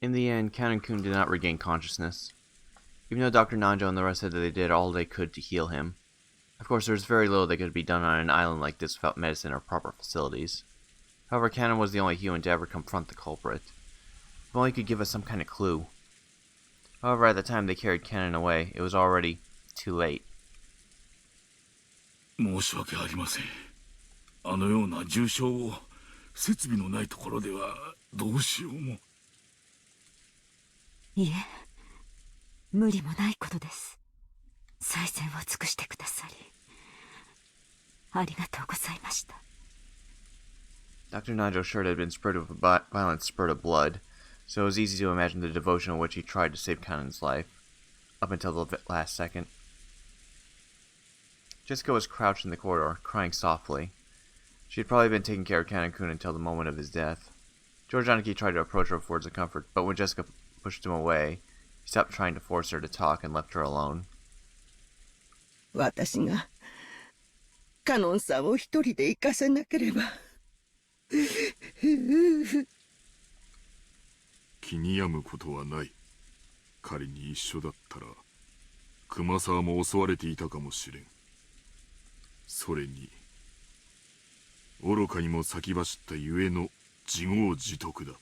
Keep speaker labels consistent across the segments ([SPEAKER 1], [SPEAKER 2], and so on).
[SPEAKER 1] In the end, Canon-kun did not regain consciousness. Even though Dr. Nanjo and the rest said that they did all they could to heal him. Of course, there was very little that could be done on an island like this without medicine or proper facilities. However, Canon was the only human to ever confront the culprit. If only he could give us some kind of clue. However, at the time they carried Canon away, it was already too late.
[SPEAKER 2] 申し訳ありません。あのような重傷を設備のないところではどうしようも。
[SPEAKER 3] いえ、無理もないことです。最善を尽くしてくださり、ありがとうございました。
[SPEAKER 1] Dr. Najo's shirt had been sprayed with a violent spurt of blood, so it was easy to imagine the devotion with which he tried to save Kanon's life, up until the last second. Jessica was crouched in the corridor, crying softly. She had probably been taking care of Kanon-kun until the moment of his death. George Aniki tried to approach her with words of comfort, but when Jessica pushed him away, he stopped trying to force her to talk and left her alone.
[SPEAKER 4] 私がカノンさんを一人で行かせなければ。
[SPEAKER 2] 気に病むことはない。仮に一緒だったら熊沢も襲われていたかもしれん。それに愚かにも先走ったゆえの自業自得だ。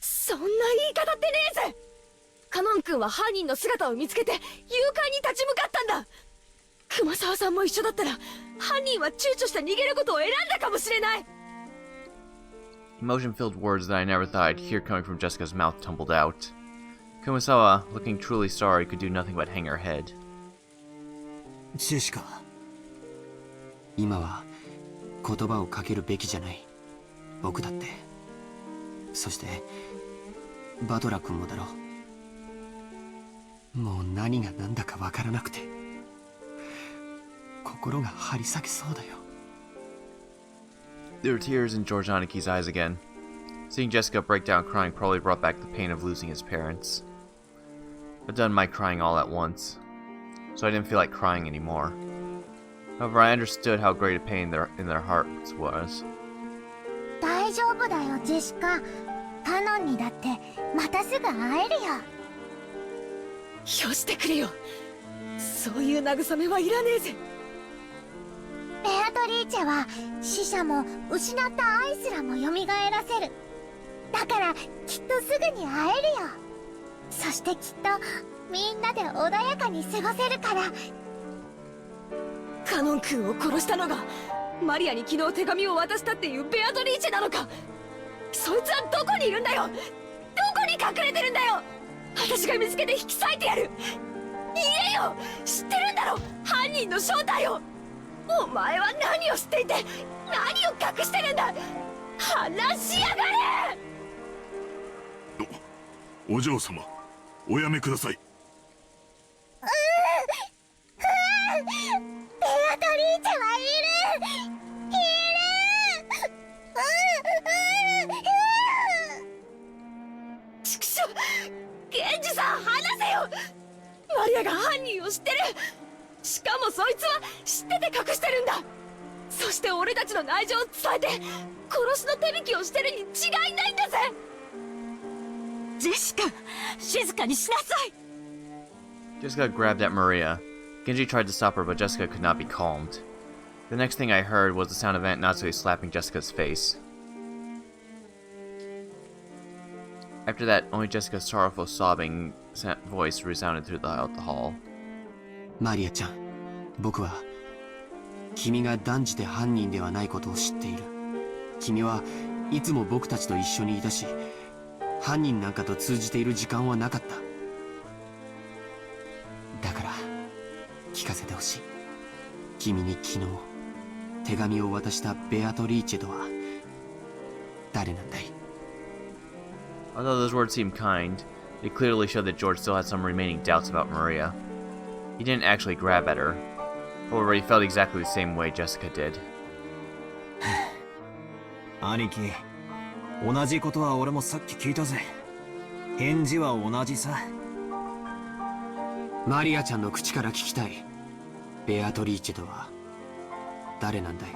[SPEAKER 5] そんな言い方ってねえぜ。カノン君は犯人の姿を見つけて誘拐に立ち向かったんだ。熊沢さんも一緒だったら犯人は躊躇して逃げることを選んだかもしれない。
[SPEAKER 1] Emotion-filled words that I never thought I'd hear coming from Jessica's mouth tumbled out. Kumasawa, looking truly sorry, could do nothing but hang her head.
[SPEAKER 6] ジェシカ、今は言葉をかけるべきじゃない。僕だって、そしてバトラ君もだろう。もう何が何だかわからなくて心が張り裂けそうだよ。
[SPEAKER 1] There were tears in George Aniki's eyes again. Seeing Jessica break down crying probably brought back the pain of losing his parents. I'd done my crying all at once, so I didn't feel like crying anymore. However, I understood how great a pain in their hearts was.
[SPEAKER 7] 大丈夫だよ、ジェシカ。カノンにだってまたすぐ会えるよ。
[SPEAKER 5] よしてくれよ。そういう慰めはいらねえぜ。
[SPEAKER 7] ベアトリーチェは死者も失った愛すらも蘇らせる。だからきっとすぐに会えるよ。そしてきっとみんなで穏やかに過ごせるから。
[SPEAKER 5] カノン君を殺したのがマリアに昨日手紙を渡したっていうベアトリーチェなのか。そいつはどこにいるんだよ。どこに隠れてるんだよ。私が見つけて引き裂いてやる。言えよ。知ってるんだろ犯人の正体を。お前は何を知っていて何を隠してるんだ。話しやがれ。
[SPEAKER 2] お嬢様、おやめください。
[SPEAKER 7] ベアトリーチェはいる。
[SPEAKER 5] ちくしょう、ケンジさん話せよ。マリアが犯人を知ってる。しかもそいつは知ってて隠してるんだ。そして俺たちの内情を伝えて殺しの手引きをしてるに違いないんだぜ。
[SPEAKER 3] ジェシカ、静かにしなさい。
[SPEAKER 1] Jessica grabbed at Maria. Genji tried to stop her, but Jessica could not be calmed. The next thing I heard was the sound of Aunt Natsue slapping Jessica's face. After that, only Jessica's sorrowful sobbing voice resounded throughout the hall.
[SPEAKER 6] マリアちゃん、僕は君が断じて犯人ではないことを知っている。君はいつも僕たちと一緒にいたし、犯人なんかと通じている時間はなかった。だから聞かせてほしい。君に昨日手紙を渡したベアトリーチェとは誰なんだい？
[SPEAKER 1] Although those words seemed kind, they clearly showed that George still had some remaining doubts about Maria. He didn't actually grab at her. However, he felt exactly the same way Jessica did.
[SPEAKER 8] 兄貴、同じことは俺もさっき聞いたぜ。返事は同じさ。
[SPEAKER 6] マリアちゃんの口から聞きたい。ベアトリーチェとは誰なんだい？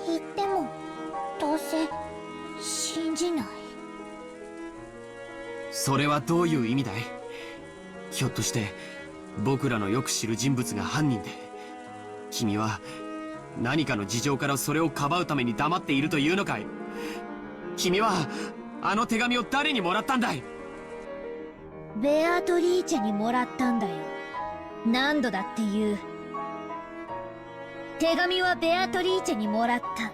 [SPEAKER 7] 言っても
[SPEAKER 6] それはどういう意味だい？ひょっとして僕らのよく知る人物が犯人で、君は何かの事情からそれをかばうために黙っているというのかい？君はあの手紙を誰にもらったんだい？
[SPEAKER 7] ベアトリーチェにもらったんだよ。何度だって言う。手紙はベアトリーチェにもらった。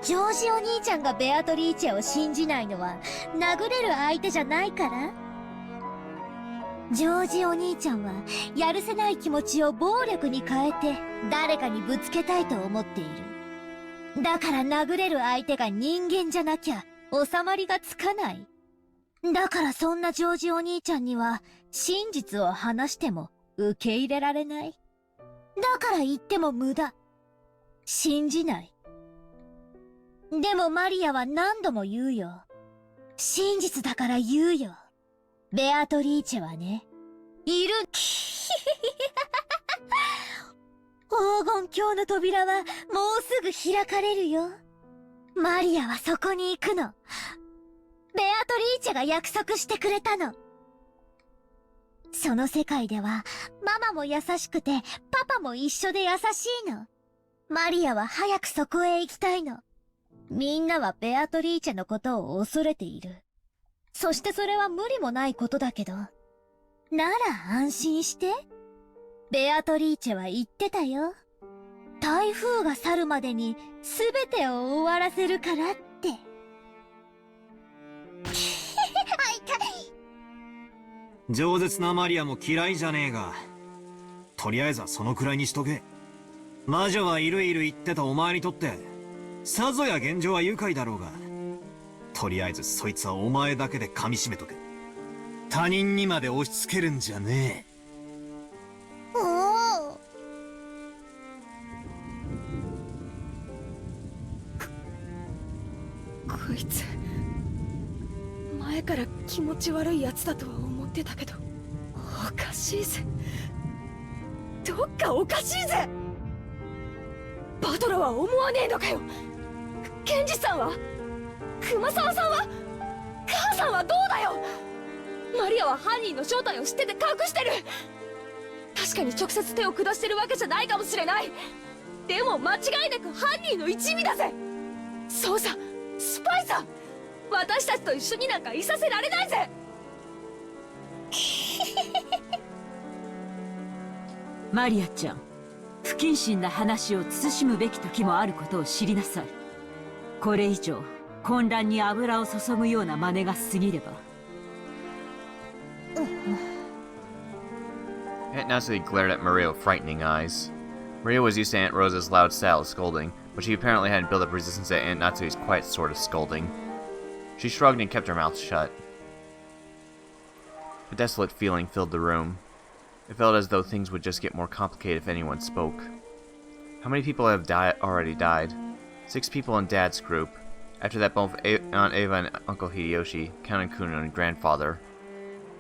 [SPEAKER 7] ジョージお兄ちゃんがベアトリーチェを信じないのは殴れる相手じゃないから？ジョージお兄ちゃんはやるせない気持ちを暴力に変えて誰かにぶつけたいと思っている。だから殴れる相手が人間じゃなきゃ収まりがつかない。だからそんなジョージお兄ちゃんには真実を話しても受け入れられない。だから言っても無駄。信じない。でもマリアは何度も言うよ。真実だから言うよ。ベアトリーチェはね、いる。黄金鏡の扉はもうすぐ開かれるよ。マリアはそこに行くの。ベアトリーチェが約束してくれたの。その世界ではママも優しくてパパも一緒で優しいの。マリアは早くそこへ行きたいの。みんなはベアトリーチェのことを恐れている。そしてそれは無理もないことだけど。なら安心して。ベアトリーチェは言ってたよ。台風が去るまでに全てを終わらせるからって。
[SPEAKER 8] 饒舌なマリアも嫌いじゃねえが、とりあえずはそのくらいにしとけ。魔女はいるいる言ってたお前にとってさぞや現状は愉快だろうが、とりあえずそいつはお前だけで噛み締めとけ。他人にまで押し付けるんじゃねえ。
[SPEAKER 7] おお。
[SPEAKER 5] こいつ前から気持ち悪いやつだとは思ってたけど、おかしいぜ。どっかおかしいぜ。バトラは思わねえのかよ。ケンジさんは、熊沢さんは、母さんはどうだよ。マリアは犯人の正体を知ってて隠してる。確かに直接手を下してるわけじゃないかもしれない。でも間違いなく犯人の一味だぜ。そうさ、スパイさ。私たちと一緒になんかいさせられないぜ。
[SPEAKER 3] マリアちゃん、不謹慎な話を慎むべき時もあることを知りなさい。これ以上混乱に油を注ぐような真似が過ぎれば。
[SPEAKER 1] Aunt Nathalie glared at Maria with frightening eyes. Maria was used to Aunt Rosa's loud style of scolding, but she apparently hadn't built up resistance to Aunt Nathalie's quiet sort of scolding. She shrugged and kept her mouth shut. A desolate feeling filled the room. It felt as though things would just get more complicated if anyone spoke. How many people have already died? 6 people in Dad's group. After that, both Aunt Eva and Uncle Hideyoshi, Count Kuno and Grandfather.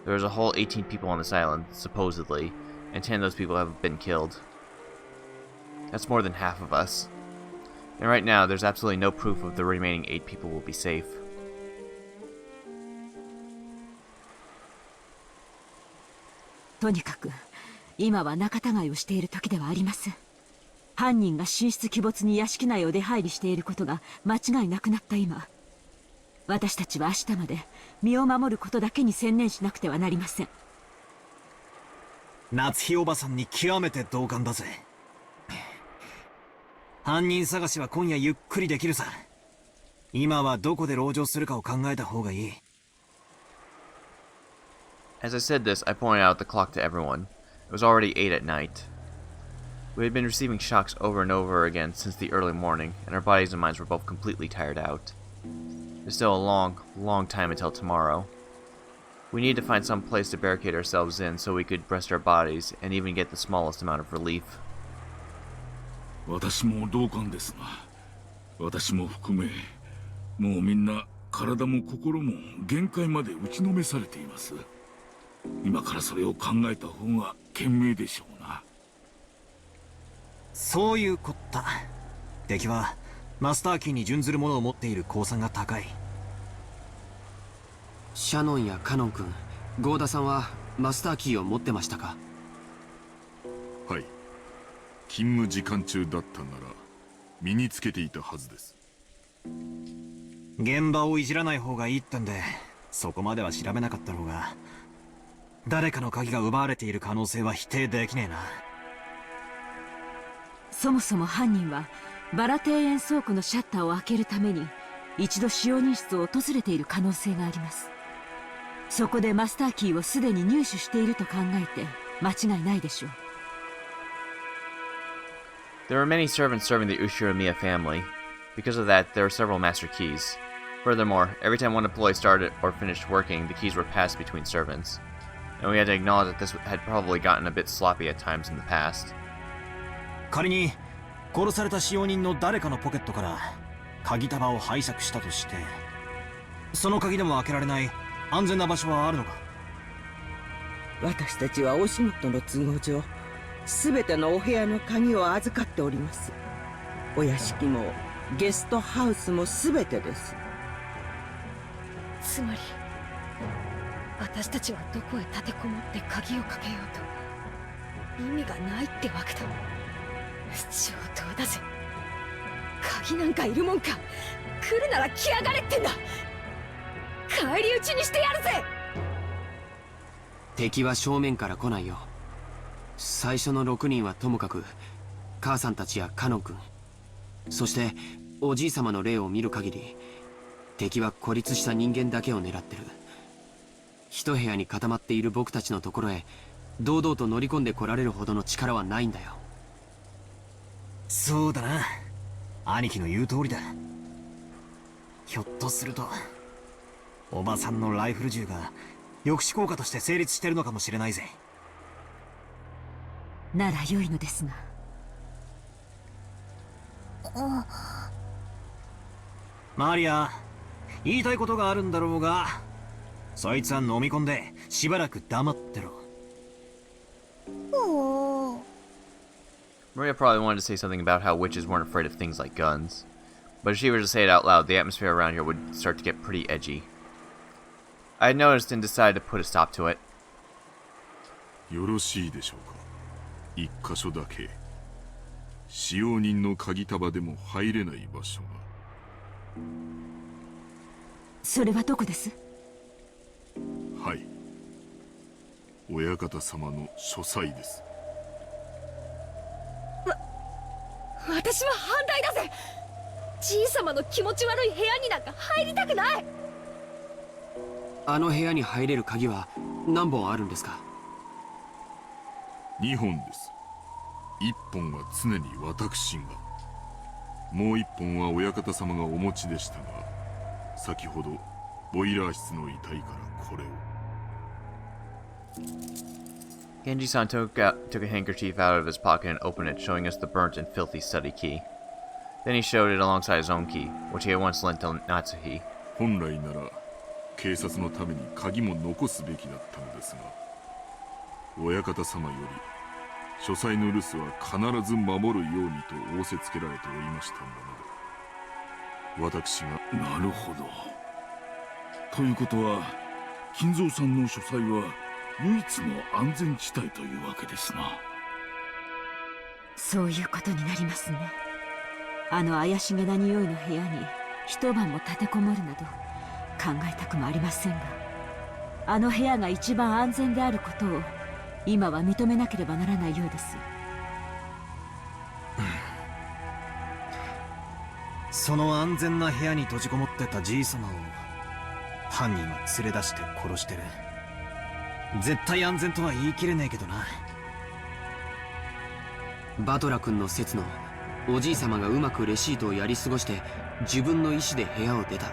[SPEAKER 1] There was a whole 18 people on this island, supposedly, and 10 of those people have been killed. That's more than half of us. And right now, there's absolutely no proof of the remaining 8 people will be safe.
[SPEAKER 3] とにかく今は仲違いをしている時ではありません。犯人が神出鬼没に屋敷内を出入りしていることが間違いなくなった今、私たちは明日まで身を守ることだけに専念しなくてはなりません。
[SPEAKER 8] 夏日おばさんに極めて同感だぜ。犯人探しは今夜ゆっくりできるさ。今はどこで籠城するかを考えた方がいい。
[SPEAKER 1] As I said this, I pointed out the clock to everyone. It was already 8 at night. We had been receiving shocks over and over again since the early morning, and our bodies and minds were both completely tired out. There's still a long, long time until tomorrow. We need to find some place to barricade ourselves in so we could rest our bodies and even get the smallest amount of relief.
[SPEAKER 2] 私も同感ですが、私も含め、もうみんな体も心も限界まで打ちのめされています。今からそれを考えた方が賢明でしょうな。
[SPEAKER 8] そういうこった。敵はマスターキーに準ずるものを持っている公算が高い。
[SPEAKER 6] シャノンやカノン君、ゴーダさんはマスターキーを持ってましたか？
[SPEAKER 2] はい。勤務時間中だったなら身につけていたはずです。
[SPEAKER 8] 現場をいじらない方がいいってんでそこまでは調べなかったろうが、誰かの鍵が奪われている可能性は否定できねえな。
[SPEAKER 3] そもそも犯人はバラ庭園倉庫のシャッターを開けるために一度使用人室を訪れている可能性があります。そこでマスターキーをすでに入手していると考えて間違いないでしょう。
[SPEAKER 1] There were many servants serving the Ushiromiya family. Because of that, there were several master keys. Furthermore, every time one employee started or finished working, the keys were passed between servants. And we had to acknowledge that this had probably gotten a bit sloppy at times in the past.
[SPEAKER 8] 仮に殺された使用人の誰かのポケットから鍵束を拝借したとして、その鍵でも開けられない安全な場所はあるのか？
[SPEAKER 4] 私たちはお仕事の都合上、全てのお部屋の鍵を預かっております。お屋敷もゲストハウスも全てです。
[SPEAKER 5] つまり私たちはどこへ立てこもって鍵をかけようと意味がないってわけだ。上等だぜ。鍵なんかいるもんか。来るなら来やがれってんだ。返り討ちにしてやるぜ。
[SPEAKER 6] 敵は正面から来ないよ。最初の6人はともかく母さんたちやカノン君、そしておじい様の霊を見る限り敵は孤立した人間だけを狙ってる。一部屋に固まっている僕たちのところへ堂々と乗り込んで来られるほどの力はないんだよ。
[SPEAKER 8] そうだな、兄貴の言う通りだ。ひょっとするとおばさんのライフル銃が抑止効果として成立してるのかもしれないぜ。
[SPEAKER 3] なら良いのですが。
[SPEAKER 8] マリア、言いたいことがあるんだろうが、そいつは飲み込んでしばらく黙ってろ。
[SPEAKER 1] Maria probably wanted to say something about how witches weren't afraid of things like guns. But if she were to say it out loud, the atmosphere around here would start to get pretty edgy. I had noticed and decided to put a stop to it.
[SPEAKER 2] よろしいでしょうか。一箇所だけ使用人の鍵束でも入れない場所が。
[SPEAKER 3] それはどこです？
[SPEAKER 2] はい、親方様の書斎です。
[SPEAKER 5] 私は反対だぜ。じいさまの気持ち悪い部屋になんか入りたくない。
[SPEAKER 6] あの部屋に入れる鍵は何本あるんですか
[SPEAKER 2] ？2本です。1本は常に私が、もう1本は親方様がお持ちでしたが、先ほどボイラー室の遺体からこれを。
[SPEAKER 1] Genji-san took a handkerchief out of his pocket and opened it, showing us the burnt and filthy study key. Then he showed it alongside his own key, which he had once lent to Natsuhi.
[SPEAKER 2] 本来なら警察のために鍵も残すべきだったのですが、親方様より書斎の留守は必ず守るようにと仰せつけられておりましたので、私が。
[SPEAKER 9] なるほど。ということは金蔵さんの書斎は唯一の安全地帯というわけですな。
[SPEAKER 3] そういうことになりますね。あの怪しげな匂いの部屋に一晩も立てこもるなど考えたくもありませんが、あの部屋が一番安全であることを今は認めなければならないようです。
[SPEAKER 8] その安全な部屋に閉じこもってたじい様を犯人は連れ出して殺してる。絶対安全とは言い切れねえけどな。
[SPEAKER 6] バトラ君の説のおじい様がうまくレシートをやり過ごして自分の意思で部屋を出た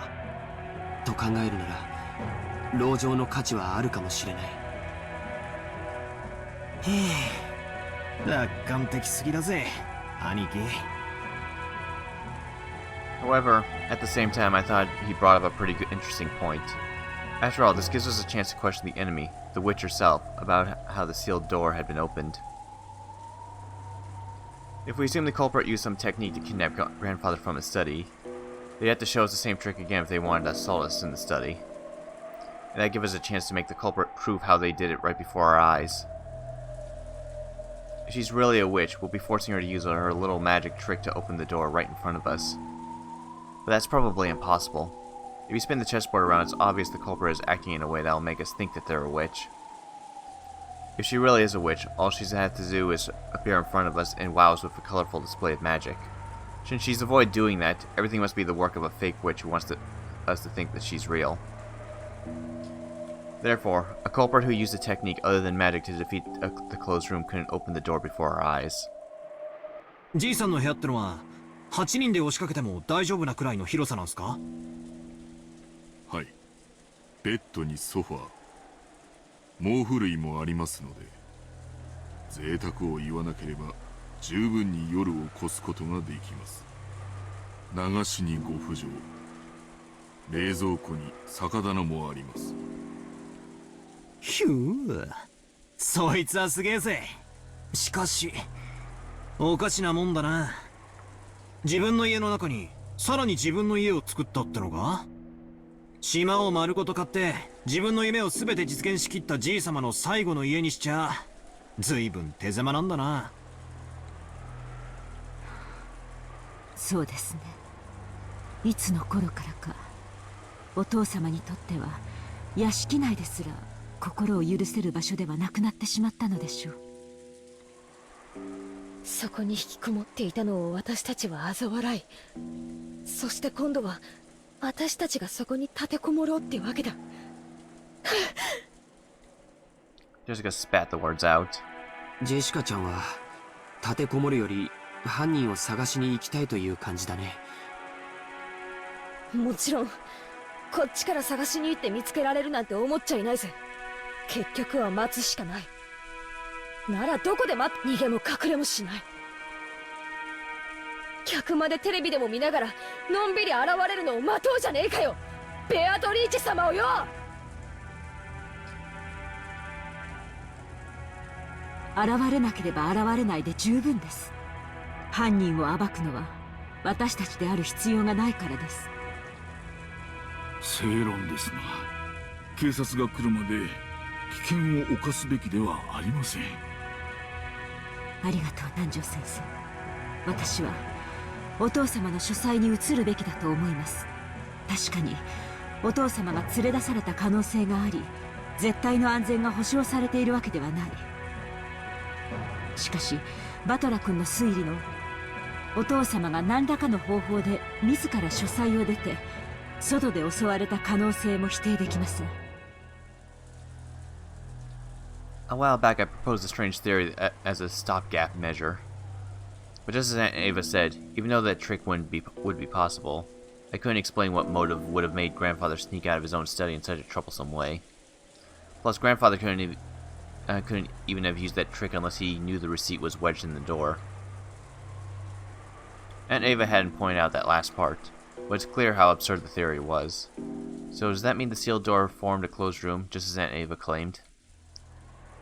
[SPEAKER 6] と考えるなら、籠城の価値はあるかもしれない。
[SPEAKER 8] 楽観的すぎだぜ、兄貴。
[SPEAKER 1] However, at the same time, I thought he brought up a pretty good, interesting point. After all, this gives us a chance to question the enemy, the witch herself, about how the sealed door had been opened. If we assume the culprit used some technique to kidnap grandfather from his study, they'd have to show us the same trick again if they wanted to assault us in the study. And that'd give us a chance to make the culprit prove how they did it right before our eyes. If she's really a witch, we'll be forcing her to use her little magic trick to open the door right in front of us. But that's probably impossible. If you spin the chessboard around, it's obvious the culprit is acting in a way that will make us think that they're a witch. If she really is a witch, all she's had to do is appear in front of us and wow us with a colorful display of magic. Since she's avoided doing that, everything must be the work of a fake witch who wants us to think that she's real. Therefore, a culprit who used a technique other than magic to defeat the closed room couldn't open the door before our eyes.
[SPEAKER 8] じいさんの部屋ってのは8人で押しかけても大丈夫なくらいの広さなんすか？
[SPEAKER 2] はい。ベッドにソファー、毛布類もありますので、贅沢を言わなければ十分に夜を越すことができます。流しにご不浄、冷蔵庫に酒棚もあります。
[SPEAKER 8] ひゅー、そいつはすげえぜ。しかしおかしなもんだな。自分の家の中にさらに自分の家を作ったってのか？島を丸ごと買って自分の夢を全て実現しきったじい様の最後の家にしちゃ随分手狭なんだな。
[SPEAKER 3] そうですね。いつの頃からかお父様にとっては屋敷内ですら心を許せる場所ではなくなってしまったのでしょう。
[SPEAKER 5] そこに引きこもっていたのを私たちは嘲笑い、そして今度は私たちがそこに立てこもろうってわけだ。
[SPEAKER 1] Jessica spat the words out.
[SPEAKER 6] ジェシカちゃんは立てこもるより犯人を探しに行きたいという感じだね。
[SPEAKER 5] もちろんこっちから探しに行って見つけられるなんて思っちゃいないぜ。結局は待つしかない。ならどこで逃げも隠れもしない。客までテレビでも見ながらのんびり現れるのを待とうじゃねえかよ、ベアトリーチェ様をよ。
[SPEAKER 3] 現れなければ現れないで十分です。犯人を暴くのは私たちである必要がないからです。
[SPEAKER 9] 正論ですが、警察が来るまで危険を冒すべきではありません。
[SPEAKER 3] ありがとう南條先生。私はお父様の書斎に移るべきだと思います。確かにお父様が連れ出された可能性があり、絶対の安全が保証されているわけではない。しかしバトラ君の推理のお父様が何らかの方法で自ら書斎を出て外で襲われた可能性も否定できません。
[SPEAKER 1] A while back I proposed a strange theory as a stopgap measure. But just as Aunt Ava said, even though that trick would be possible, I couldn't explain what motive would have made Grandfather sneak out of his own study in such a troublesome way. Plus, Grandfather couldn't even have used that trick unless he knew the receipt was wedged in the door. Aunt Ava hadn't pointed out that last part, but it's clear how absurd the theory was. So does that mean the sealed door formed a closed room, just as Aunt Ava claimed?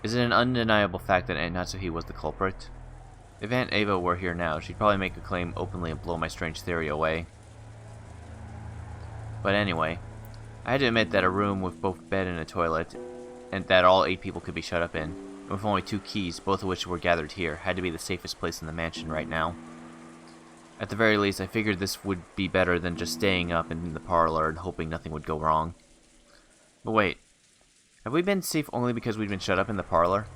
[SPEAKER 1] Is it an undeniable fact that Aunt Natsuhi was the culprit? If Aunt Ava were here now, she'd probably make a claim openly and blow my strange theory away. But anyway, I had to admit that a room with both bed and a toilet, and that all 8 people could be shut up in, and with only 2 keys, both of which were gathered here, had to be the safest place in the mansion right now. At the very least, I figured this would be better than just staying up in the parlor and hoping nothing would go wrong. But wait, have we been safe only because we've been shut up in the parlor?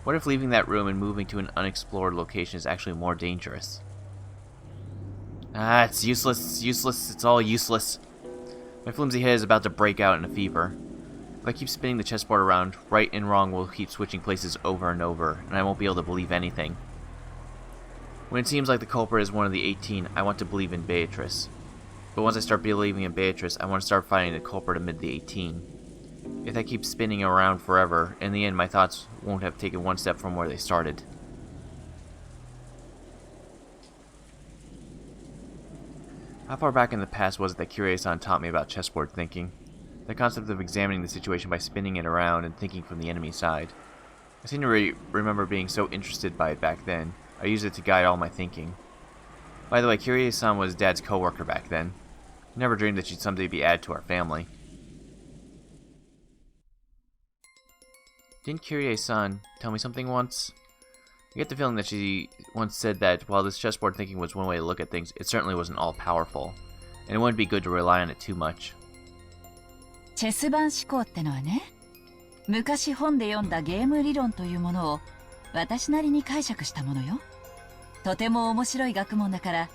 [SPEAKER 1] What if leaving that room and moving to an unexplored location is actually more dangerous? Ah, it's useless, it's all useless. My flimsy head is about to break out in a fever. If I keep spinning the chessboard around, right and wrong will keep switching places over and over, and I won't be able to believe anything. When it seems like the culprit is one of the 18, I want to believe in Beatrice. But once I start believing in Beatrice, I want to start finding the culprit amid the 18. If I keep spinning around forever, in the end my thoughts won't have taken one step from where they started. How far back in the past was it that Curie-san taught me about chessboard thinking? The concept of examining the situation by spinning it around and thinking from the enemy side. I seem to remember being so interested by it back then. I use it to guide all my thinking. By the way, Kirie-san was Dad's co-worker back then. I never dreamed that she'd someday be added to our family. Didn't Kirie-san tell me something once? I get the feeling that she once said that while this chessboard thinking was one way to look at things, it certainly wasn't all-powerful, and it wouldn't be good to rely on it too much.
[SPEAKER 3] チェス盤思考ってのはね、昔本で読んだゲーム理論というものを私なりに解釈したものよ。とても面白い学問だから、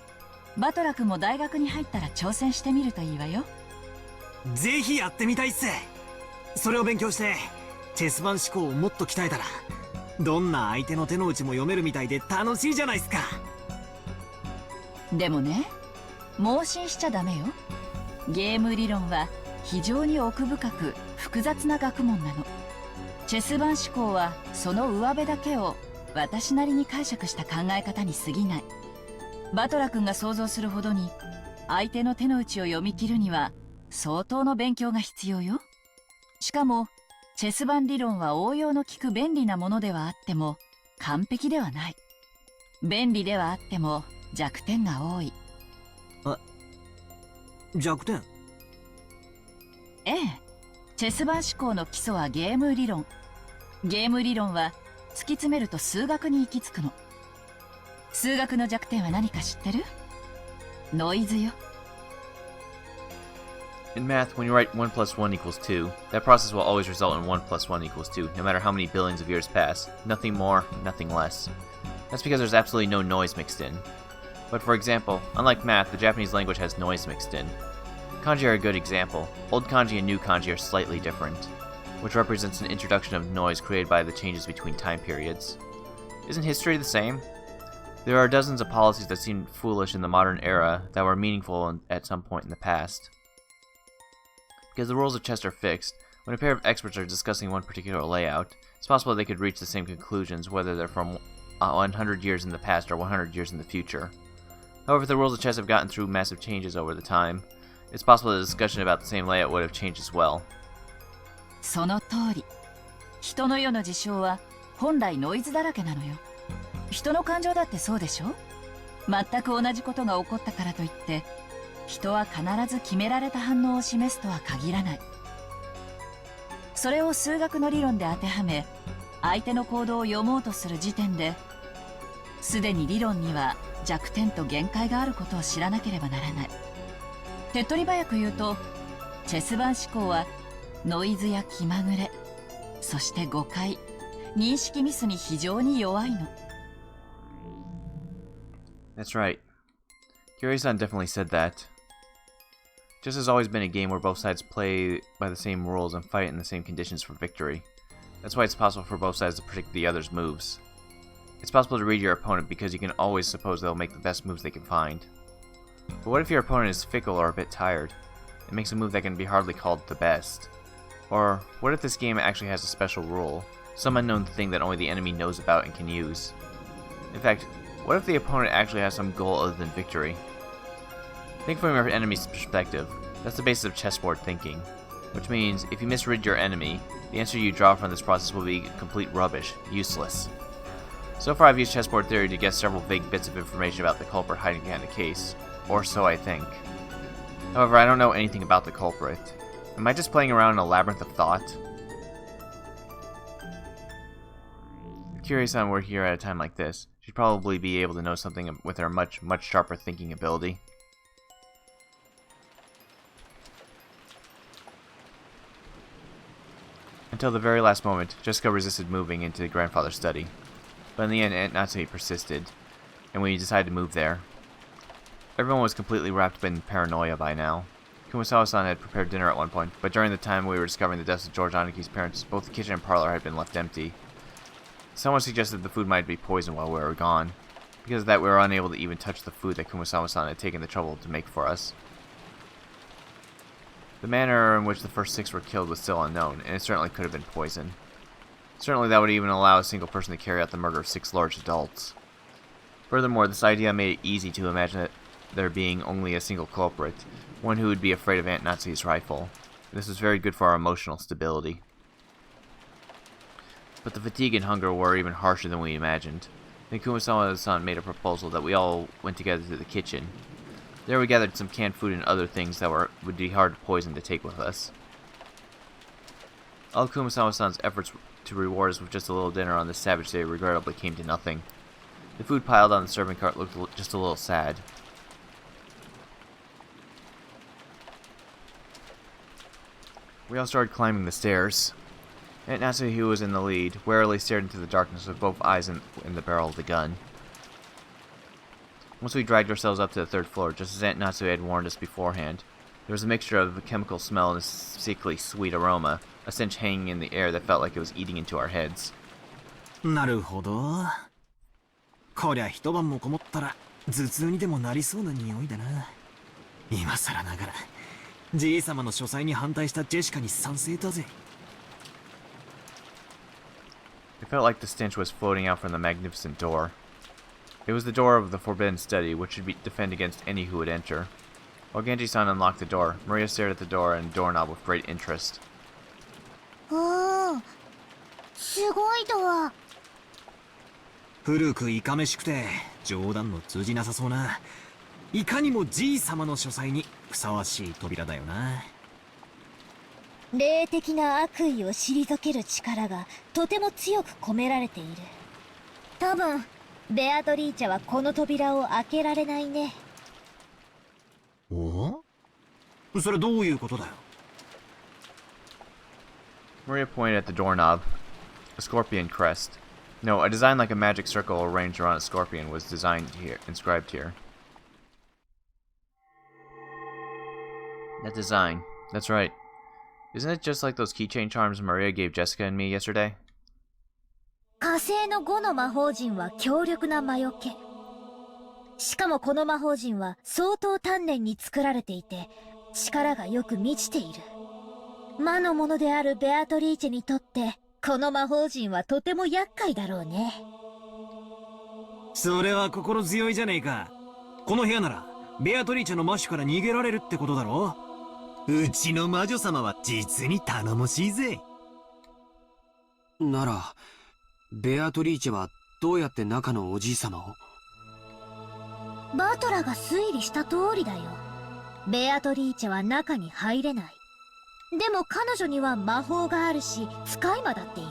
[SPEAKER 3] バトラ君も大学に入ったら挑戦してみるといいわよ。
[SPEAKER 8] ぜひやってみたいっす。それを勉強してチェス盤思考をもっと鍛えたら、どんな相手の手の内も読めるみたいで楽しいじゃないっすか。
[SPEAKER 3] でもね、盲信しちゃダメよ。ゲーム理論は非常に奥深く複雑な学問なの。チェス盤思考はその上辺だけを私なりに解釈した考え方に過ぎない。バトラ君が想像するほどに相手の手の内を読み切るには相当の勉強が必要よ。しかもチェス盤理論は応用の利く便利なものではあっても完璧ではない。便利ではあっても弱点が多い。
[SPEAKER 8] 弱点？
[SPEAKER 3] ええ、チェス盤思考の基礎はゲーム理論。ゲーム理論は突き詰めると数学に行き着くの。数学の弱点は何か知ってる？ノイズよ。
[SPEAKER 1] In math, when you write 1 plus 1 equals 2, that process will always result in 1 plus 1 equals 2, no matter how many billions of years pass. Nothing more, nothing less. That's because there's absolutely no noise mixed in. But for example, unlike math, the Japanese language has noise mixed in. Kanji are a good example. Old kanji and new kanji are slightly different, which represents an introduction of noise created by the changes between time periods. Isn't history the same? There are dozens of policies that seem foolish in the modern era that were meaningful at some point in the past. Because the rules of chess are fixed, when a pair of experts are discussing one particular layout, it's possible they could reach the same conclusions whether they're from 100 years in the past or 100 years in the future. However, if the rules of chess have gotten through massive changes over the time, it's possible the discussion about the same layout would have changed as well.
[SPEAKER 3] その通り。人の世の事象は本来ノイズだらけなのよ。人の感情だってそうでしょ？全く同じことが起こったからといって、人は必ず決められた反応を示すとは限らない。それを数学の理論で当てはめ、相手の行動を読もうとする時点で、すでに理論には弱点と限界があることを知らなければならない。手っ取り早く言うと、チェス盤思考はノイズや気まぐれ、そして誤解、認識ミスに非常に弱いの。
[SPEAKER 1] That's right. Kirie-san definitely said that. Chess has always been a game where both sides play by the same rules and fight in the same conditions for victory. That's why it's possible for both sides to predict the other's moves. It's possible to read your opponent because you can always suppose they'll make the best moves they can find. But what if your opponent is fickle or a bit tired? It makes a move that can be hardly called the best. Or, what if this game actually has a special rule, some unknown thing that only the enemy knows about and can use? In fact, what if the opponent actually has some goal other than victory? Think from your enemy's perspective. That's the basis of chessboard thinking. Which means, if you misread your enemy, the answer you draw from this process will be complete rubbish, useless. So far I've used chessboard theory to guess several vague bits of information about the culprit hiding behind the case. Or so I think. However, I don't know anything about the culprit. Am I just playing around in a labyrinth of thought? If Kirie-san were here at a time like this, she'd probably be able to know something with her much sharper thinking ability. Until the very last moment, Jessica resisted moving into grandfather's study. But in the end, Aunt Natsume persisted, and we decided to move there. Everyone was completely wrapped up in paranoia by now. Kumasawa-san had prepared dinner at one point, but during the time we were discovering the deaths of George Aniki's parents, both the kitchen and parlor had been left empty. Someone suggested the food might be poisoned while we were gone. Because of that, we were unable to even touch the food that Kumasawa-san had taken the trouble to make for us. The manner in which the first 6 were killed was still unknown, and it certainly could have been poison. Certainly that would even allow a single person to carry out the murder of 6 large adults. Furthermore, this idea made it easy to imagine that there being only a single culprit, one who would be afraid of Aunt Natsume's rifle. This was very good for our emotional stability. But the fatigue and hunger were even harsher than we imagined. Then Kumasama-san made a proposal that we all went together to the kitchen. There we gathered some canned food and other things that would be hard to poison to take with us. All of Kumasama-san's efforts to reward us with just a little dinner on this savage day regrettably came to nothing. The food piled on the serving cart looked just a little sad. We all started climbing the stairs. Aunt Natsuki, who was in the lead, warily stared into the darkness with both eyes in the barrel of the gun. Once we dragged ourselves up to the third floor, just as Aunt Natsuki had warned us beforehand, there was a mixture of a chemical smell and a sickly sweet aroma, a stench hanging in the air that felt like it was eating into our heads.
[SPEAKER 8] なるほど。こりゃ一晩もこもったら頭痛にでもなりそうな匂いだな。今更ながら、じい様の書斎に反対したジェシカに賛成だぜ。
[SPEAKER 1] It felt like the stench was floating out from the magnificent door. It was the door of the forbidden study, which should defend against any who would enter. While Genji-san unlocked the door, Maria stared at the door and doorknob with great interest.
[SPEAKER 7] おー、すごいドア。
[SPEAKER 8] 古くいかめしくて冗談の通じなさそうな、いかにもじい様の書斎にふさわしい扉だよな。
[SPEAKER 7] 霊的な悪意を退ける力がとても強く込められている。多分ベアトリーチェはこの扉を開けられないね。
[SPEAKER 8] お？それどういうことだよ。
[SPEAKER 1] Maria pointed at the doorknob. A scorpion crest. No, a design like a magic circle arranged around a scorpion was inscribed here. That design. That's right. Isn't it just like those keychain charms Maria gave Jessica and me yesterday?
[SPEAKER 7] 火星の5の魔法陣は強力な魔除け。しかもこの魔法陣は相当丹念に作られていて、力がよく満ちている。魔のものであるベアトリーチェにとって、この魔法陣はとても厄介だろうね。
[SPEAKER 8] それは心強いじゃねえか。この部屋ならベアトリーチェの魔種から逃げられるってことだろ。うちの魔女様は実に頼もしいぜ。
[SPEAKER 6] ならベアトリーチェはどうやって中のおじい様を？
[SPEAKER 7] バトラが推理した通りだよ。ベアトリーチェは中に入れない。でも彼女には魔法があるし、使い魔だっている。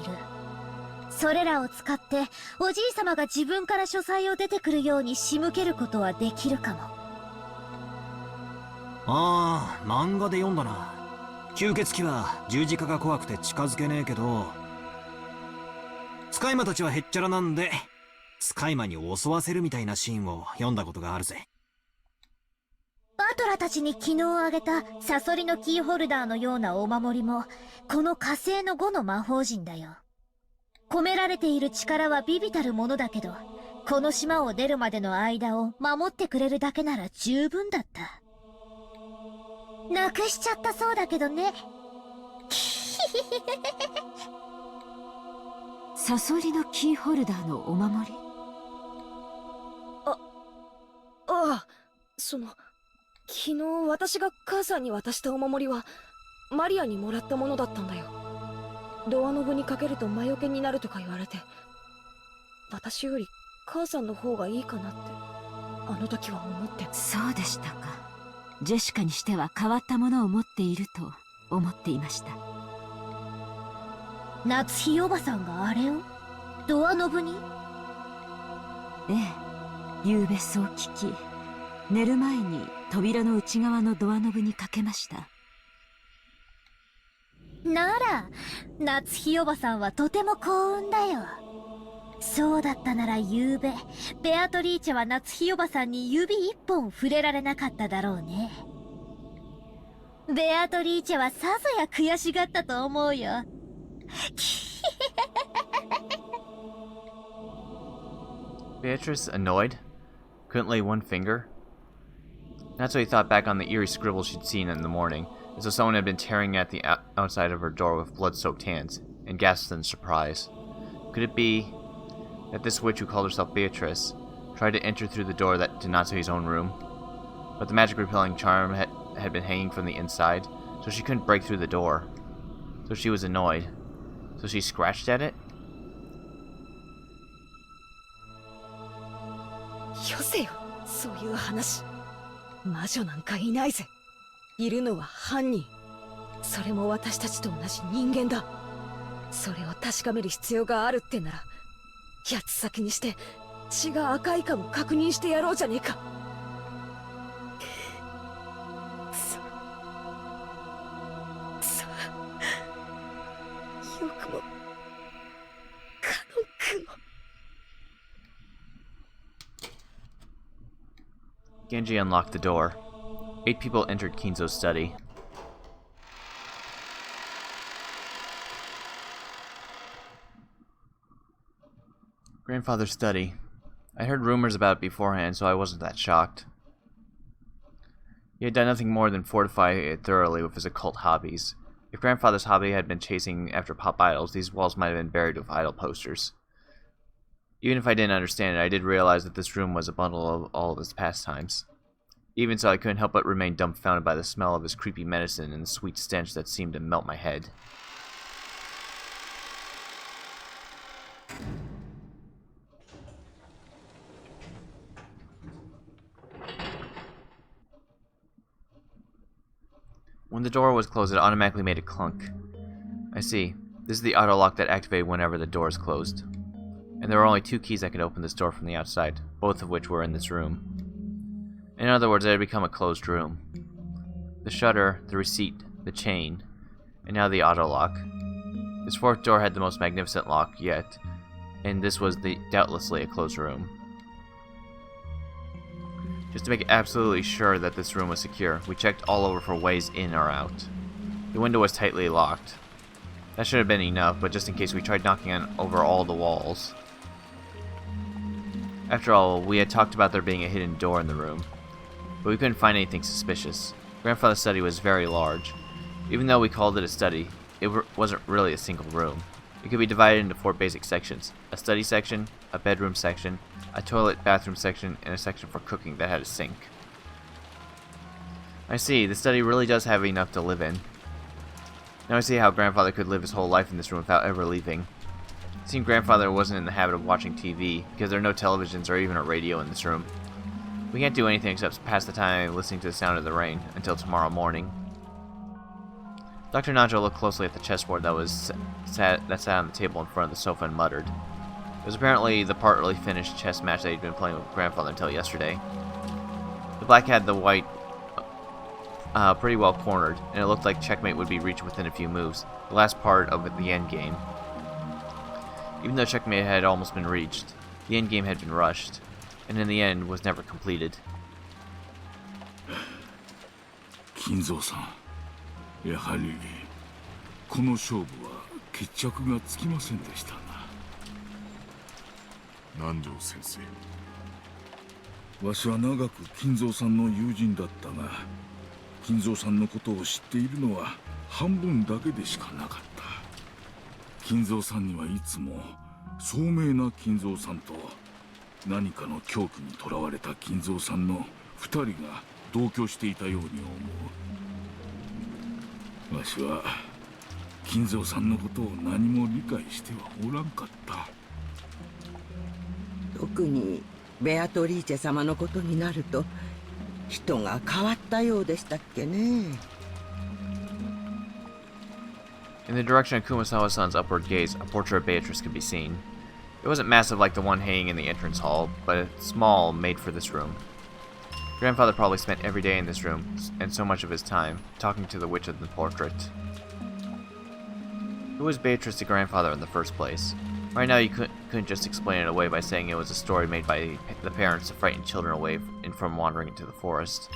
[SPEAKER 7] それらを使って、おじい様が自分から書斎を出てくるように仕向けることはできるかも。
[SPEAKER 8] ああ、漫画で読んだな。吸血鬼は十字架が怖くて近づけねえけど、使い魔たちはへっちゃらなんで、使い魔に襲わせるみたいなシーンを読んだことがあるぜ。
[SPEAKER 7] バトラたちに昨日あげたサソリのキーホルダーのようなお守りも、この火星の5の魔法陣だよ。込められている力は微々たるものだけど、この島を出るまでの間を守ってくれるだけなら十分だった。なくしちゃったそうだけどね。
[SPEAKER 3] サソリのキーホルダーのお守り？
[SPEAKER 5] ああ、昨日私が母さんに渡したお守りはマリアにもらったものだったんだよ。ドアノブにかけると魔除けになるとか言われて、私より母さんの方がいいかなってあの時は思って。
[SPEAKER 3] そうでしたか。ジェシカにしては変わったものを持っていると思っていました。
[SPEAKER 7] 夏日おばさんがあれをドアノブに？
[SPEAKER 3] ええ、夕べそう聞き、寝る前に扉の内側のドアノブにかけました。
[SPEAKER 7] なら夏日おばさんはとても幸運だよ。そうだったなら夕べベアトリーチェは夏日おばさんに指一本触れられなかっただろうね。ベアトリーチェはさぞや悔しがったと思うよ。
[SPEAKER 1] Beatrice annoyed? Couldn't lay one finger? That's what he thought back on the eerie scribble she'd seen in the morning, as though someone had been tearing at the outside of her door with blood-soaked hands, and gasped in surprise. Could it be that this witch who called herself Beatrice tried to enter through the door to Natsuhi's own room? But the magic repelling charm had been hanging from the inside, so she couldn't break through the door. So she was annoyed. So she scratched at it?
[SPEAKER 5] よせよ、そういう話。魔女なんかいないぜ。いるのは犯人。それも私たちと同じ人間だ。それを確かめる必要があるってなら、八つ先にして血が赤いかも確認してやろうじゃねえか。よくもカノン君を。
[SPEAKER 1] Genji unlocked the door. 8 people entered Kinzo's study. Grandfather's study. I heard rumors about it beforehand, so I wasn't that shocked. He had done nothing more than fortify it thoroughly with his occult hobbies. If Grandfather's hobby had been chasing after pop idols, these walls might have been buried with idol posters. Even if I didn't understand it, I did realize that this room was a bundle of all of his pastimes. Even so, I couldn't help but remain dumbfounded by the smell of his creepy medicine and the sweet stench that seemed to melt my head. When the door was closed, it automatically made a clunk. I see. This is the auto lock that activated whenever the door is closed. And there were only 2 keys that could open this door from the outside, both of which were in this room. In other words, it had become a closed room. The shutter, the receipt, the chain, and now the auto lock. This 4th door had the most magnificent lock yet, and this was doubtlessly a closed room. Just to make absolutely sure that this room was secure, we checked all over for ways in or out. The window was tightly locked. That should have been enough, but just in case we tried knocking on over all the walls. After all, we had talked about there being a hidden door in the room, but we couldn't find anything suspicious. Grandfather's study was very large. Even though we called it a study, it wasn't really a single room. It could be divided into 4 basic sections: a study section, a bedroom section, a toilet bathroom section, and a section for cooking that had a sink. I see, the study really does have enough to live in. Now I see how Grandfather could live his whole life in this room without ever leaving. It seemed Grandfather wasn't in the habit of watching TV, because there are no televisions or even a radio in this room. We can't do anything except pass the time listening to the sound of the rain until tomorrow morning. Dr. Najo looked closely at the chessboard that sat on the table in front of the sofa and muttered. It was apparently the partly finished chess match that he'd been playing with Grandfather until yesterday. The black had the white pretty well cornered, and it looked like checkmate would be reached within a few moves, the last part of the endgame. Even though checkmate had almost been reached, the endgame had been rushed, and in the end was never completed.
[SPEAKER 9] 金蔵さん、やはりこの勝負は決着がつきませんでしたな。
[SPEAKER 2] 南條先生。
[SPEAKER 9] わしは長く金蔵さんの友人だったが、金蔵さんのことを知っているのは半分だけでしかなかった。金蔵さんにはいつも聡明な金蔵さんと何かの狂気にとらわれた金蔵さんの2人が同居していたように思う。わしは金蔵さんのことを何も理解してはおらんかった。
[SPEAKER 4] 特にベアトリーチェ様のことになると人が変わったようでしたっけね。
[SPEAKER 1] In the direction of Kumasawa-san's upward gaze, a portrait of Beatrice could be seen. It wasn't massive like the one hanging in the entrance hall, but small, made for this room. Grandfather probably spent every day in this room, and so much of his time, talking to the witch of the portrait. Who was Beatrice to Grandfather in the first place? Right now you couldn't just explain it away by saying it was a story made by the parents to frighten children away from wandering into the forest.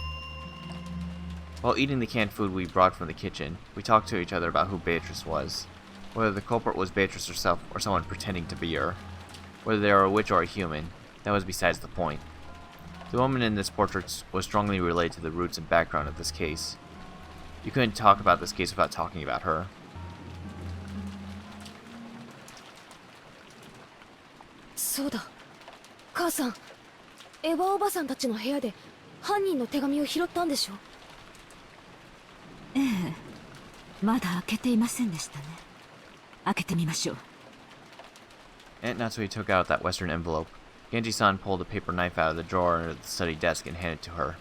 [SPEAKER 1] While eating the canned food we brought from the kitchen, we talked to each other about who Beatrice was. Whether the culprit was Beatrice herself or someone pretending to be her. Whether they were a witch or a human, that was besides the point. The woman in this portrait was strongly related to the roots and background of this case. You couldn't talk about this case without talking about her.
[SPEAKER 5] そうだ、母さん、エヴァおばさんたちの部屋で犯人の手紙を拾ったんでしょ？
[SPEAKER 3] ええ、まだ開けていませんでしたね。開けてみましょう。
[SPEAKER 1] Aunt Natsui took out that western envelope. Genji-san pulled a paper knife out of the drawer under the study desk and handed it to her.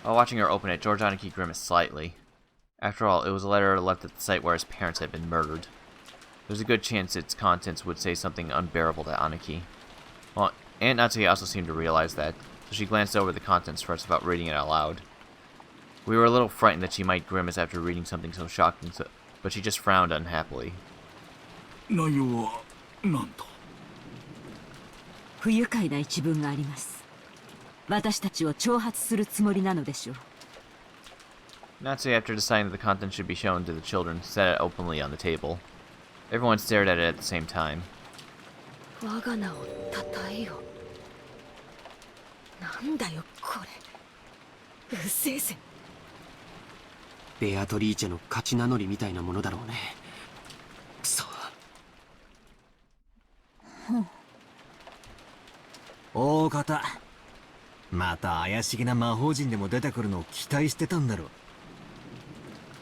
[SPEAKER 1] While watching her open it, George Aniki grimaced slightly. After all, it was a letter left at the site where his parents had been murdered. There was a good chance its contents would say something unbearable to Aniki. Well, Aunt Natsuki also seemed to realize that, so she glanced over the contents first without reading it out loud. We were a little frightened that she might grimace after reading something so shocking, but she just frowned unhappily.
[SPEAKER 9] 内容は何と？
[SPEAKER 3] 不愉快な一文があります。私たちを挑発するつもりなのでしょう。
[SPEAKER 1] Natsuki, after deciding that the contents should be shown to the children, set it openly on the table. Everyone stared at it at the same time.
[SPEAKER 5] 我が名をたたえよ。なんだよこれ。うせえぜ。
[SPEAKER 6] ベアトリーチェの勝ち名乗りみたいなものだろうね。くそ。
[SPEAKER 8] 大方、また怪しげな魔法陣でも出てくるのを期待してたんだろ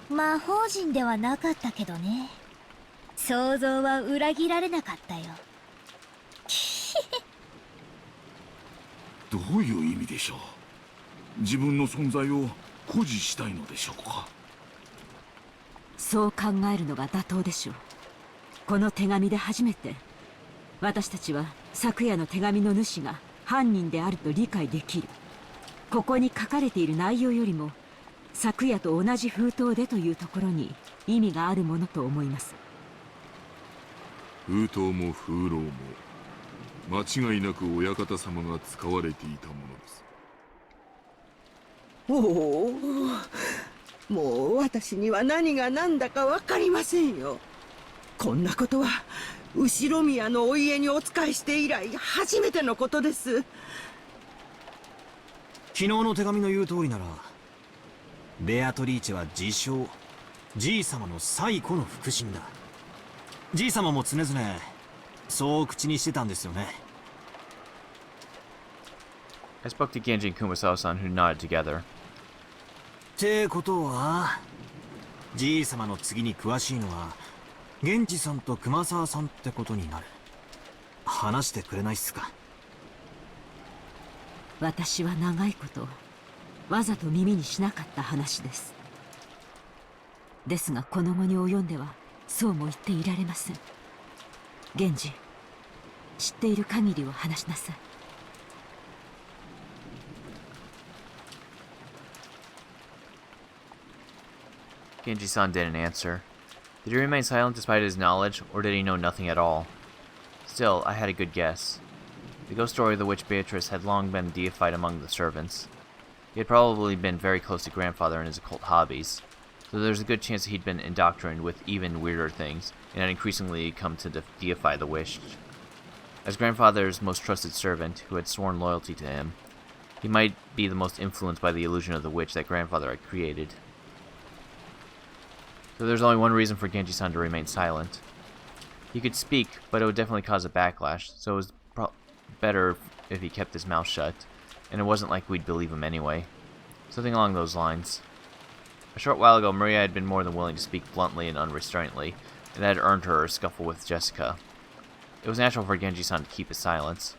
[SPEAKER 8] う。
[SPEAKER 7] 魔法陣ではなかったけどね。想像は裏切られなかったよ。
[SPEAKER 9] どういう意味でしょう？自分の存在を誇示したいのでしょうか？
[SPEAKER 3] そう考えるのが妥当でしょう。この手紙で初めて私たちは昨夜の手紙の主が犯人であると理解できる。ここに書かれている内容よりも昨夜と同じ封筒でというところに意味があるものと思います。
[SPEAKER 2] 封筒も風浪も間違いなく親方様が使われていたものです。
[SPEAKER 4] おお、もう私には何が何だか分かりませんよ。こんなことは後宮のお家にお仕えして以来初めてのことです。
[SPEAKER 8] 昨日の手紙の言う通りなら、ベアトリーチェは自称じい様の最古の腹心だ。じい様も常々そう口にしてたんですよね。
[SPEAKER 1] I spoke to Genji and Kumasawa-san, who nodded together.
[SPEAKER 8] ってことは、じい様の次に詳しいのは源氏さんと熊沢さんってことになる。話してくれないっすか？
[SPEAKER 3] 私は長いことわざと耳にしなかった話です。ですがこの後に及んではそうも言っていられません。源氏、知っている限りを話しなさい。
[SPEAKER 1] Genji-san didn't answer. Did he remain silent despite his knowledge, or did he know nothing at all? Still, I had a good guess. The ghost story of the witch Beatrice had long been deified among the servants. He had probably been very close to grandfather in his occult hobbies, so there's a good chance that he'd been indoctrinated with even weirder things, and had increasingly come to deify the witch. As grandfather's most trusted servant, who had sworn loyalty to him, he might be the most influenced by the illusion of the witch that grandfather had created. So there's only one reason for Genji-san to remain silent. He could speak, but it would definitely cause a backlash, so it was better if he kept his mouth shut, and it wasn't like we'd believe him anyway. Something along those lines. A short while ago, Maria had been more than willing to speak bluntly and unrestrainedly, and that had earned her a scuffle with Jessica. It was natural for Genji-san to keep his silence.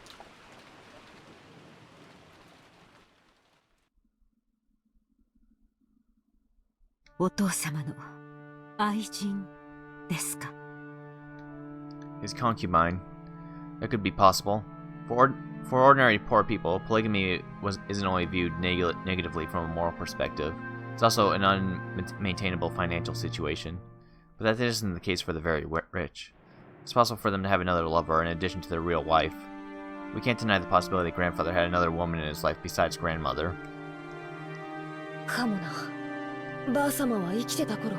[SPEAKER 3] お父様の愛人ですか？
[SPEAKER 1] His concubine. That could be possible. For ordinary poor people, polygamy isn't only viewed negatively from a moral perspective, it's also an unmaintainable financial situation. But that isn't the case for the very rich. It's possible for them to have another lover in addition to their real wife. We can't deny the possibility that grandfather had another woman in his life besides grandmother.
[SPEAKER 5] かもな。ばあ様は生きてた頃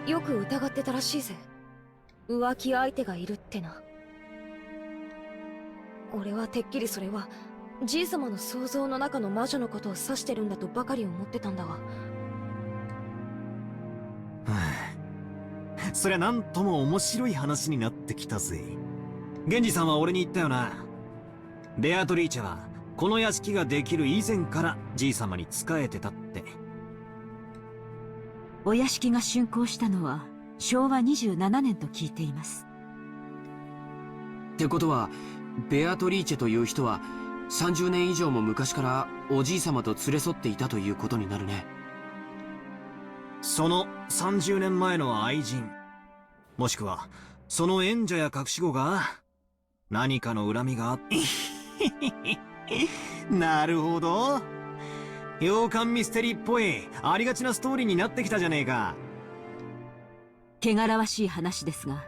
[SPEAKER 5] よく疑ってたらしいぜ。浮気相手がいるってな。俺はてっきりそれはじい様の想像の中の魔女のことを指してるんだとばかり思ってたんだが。
[SPEAKER 8] そりゃなんとも面白い話になってきたぜ。源氏さんは俺に言ったよな。ベアトリーチェはこの屋敷ができる以前からじい様に仕えてたって。
[SPEAKER 3] お屋敷が竣工したのは昭和27年と聞いています。
[SPEAKER 6] ってことはベアトリーチェという人は30年以上も昔からおじい様と連れ添っていたということになるね。
[SPEAKER 8] その30年前の愛人、もしくはその縁者や隠し子が何かの恨みがあって。なるほど。洋館ミステリーっぽいありがちなストーリーになってきたじゃねえか。
[SPEAKER 3] 汚らわしい話ですが、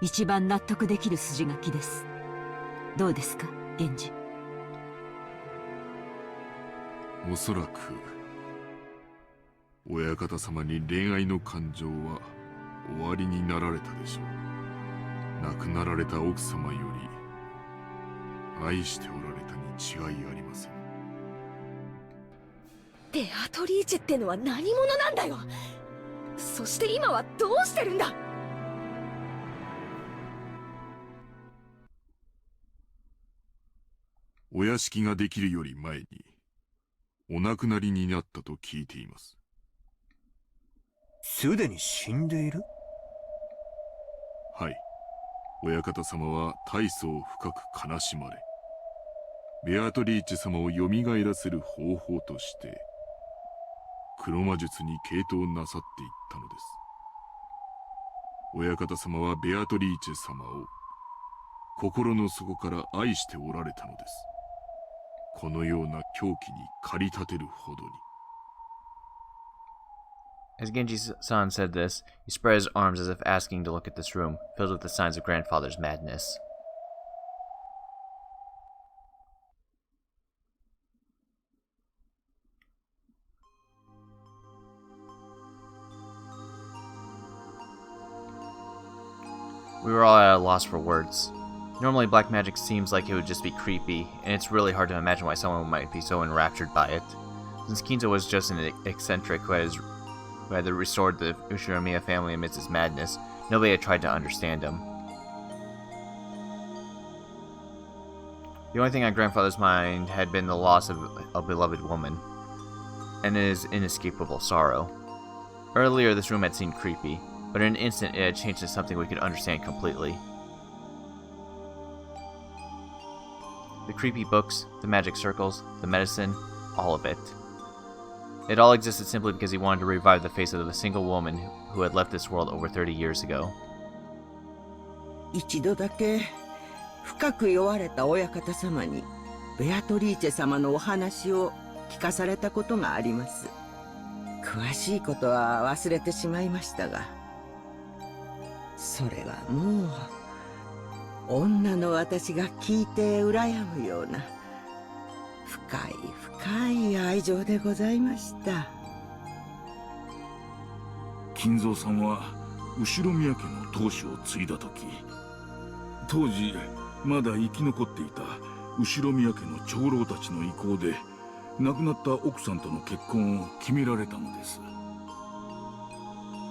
[SPEAKER 3] 一番納得できる筋書きです。どうですか、源氏。
[SPEAKER 2] おそらく親方様に恋愛の感情は終わりになられたでしょう。亡くなられた奥様より愛しておられたに違いありません。
[SPEAKER 5] ベアトリーチェってのは何者なんだよ。そして今はどうしてるんだ。
[SPEAKER 2] お屋敷ができるより前にお亡くなりになったと聞いています。
[SPEAKER 8] すでに死んでいる？
[SPEAKER 2] はい。親方様は大層深く悲しまれ、ベアトリーチェ様を蘇らせる方法として黒魔術に傾倒なさっていったのです。親方様はベアトリーチェ様を心の底から愛しておられたのです。このような狂気に駆り立てるほどに。
[SPEAKER 1] As Genji-san said this, he spread his arms as if asking to look at this room, filled with the signs of grandfather's madness. We were all at a loss for words. Normally black magic seems like it would just be creepy, and it's really hard to imagine why someone might be so enraptured by it. Since Kinzo was just an eccentric who had restored the Ushinomiya family amidst his madness, nobody had tried to understand him. The only thing on grandfather's mind had been the loss of a beloved woman, and his inescapable sorrow. Earlier this room had seemed creepy, but in an instant it had changed to something we could understand completely. The creepy books, the magic circles, the medicine, all of it. It all existed simply because he wanted to revive the face of a single woman who had left this world over 30 years ago.
[SPEAKER 4] 一度だけ深く酔われた親方様にベアトリーチェ様のお話を聞かされたことがあります。詳しいことは忘れてしまいましたが、それはもう女の私が聞いて羨むような深い深い愛情でございました。
[SPEAKER 9] 金蔵さんは後宮家の当主を継いだ時、当時まだ生き残っていた後宮家の長老たちの意向で亡くなった奥さんとの結婚を決められたのです。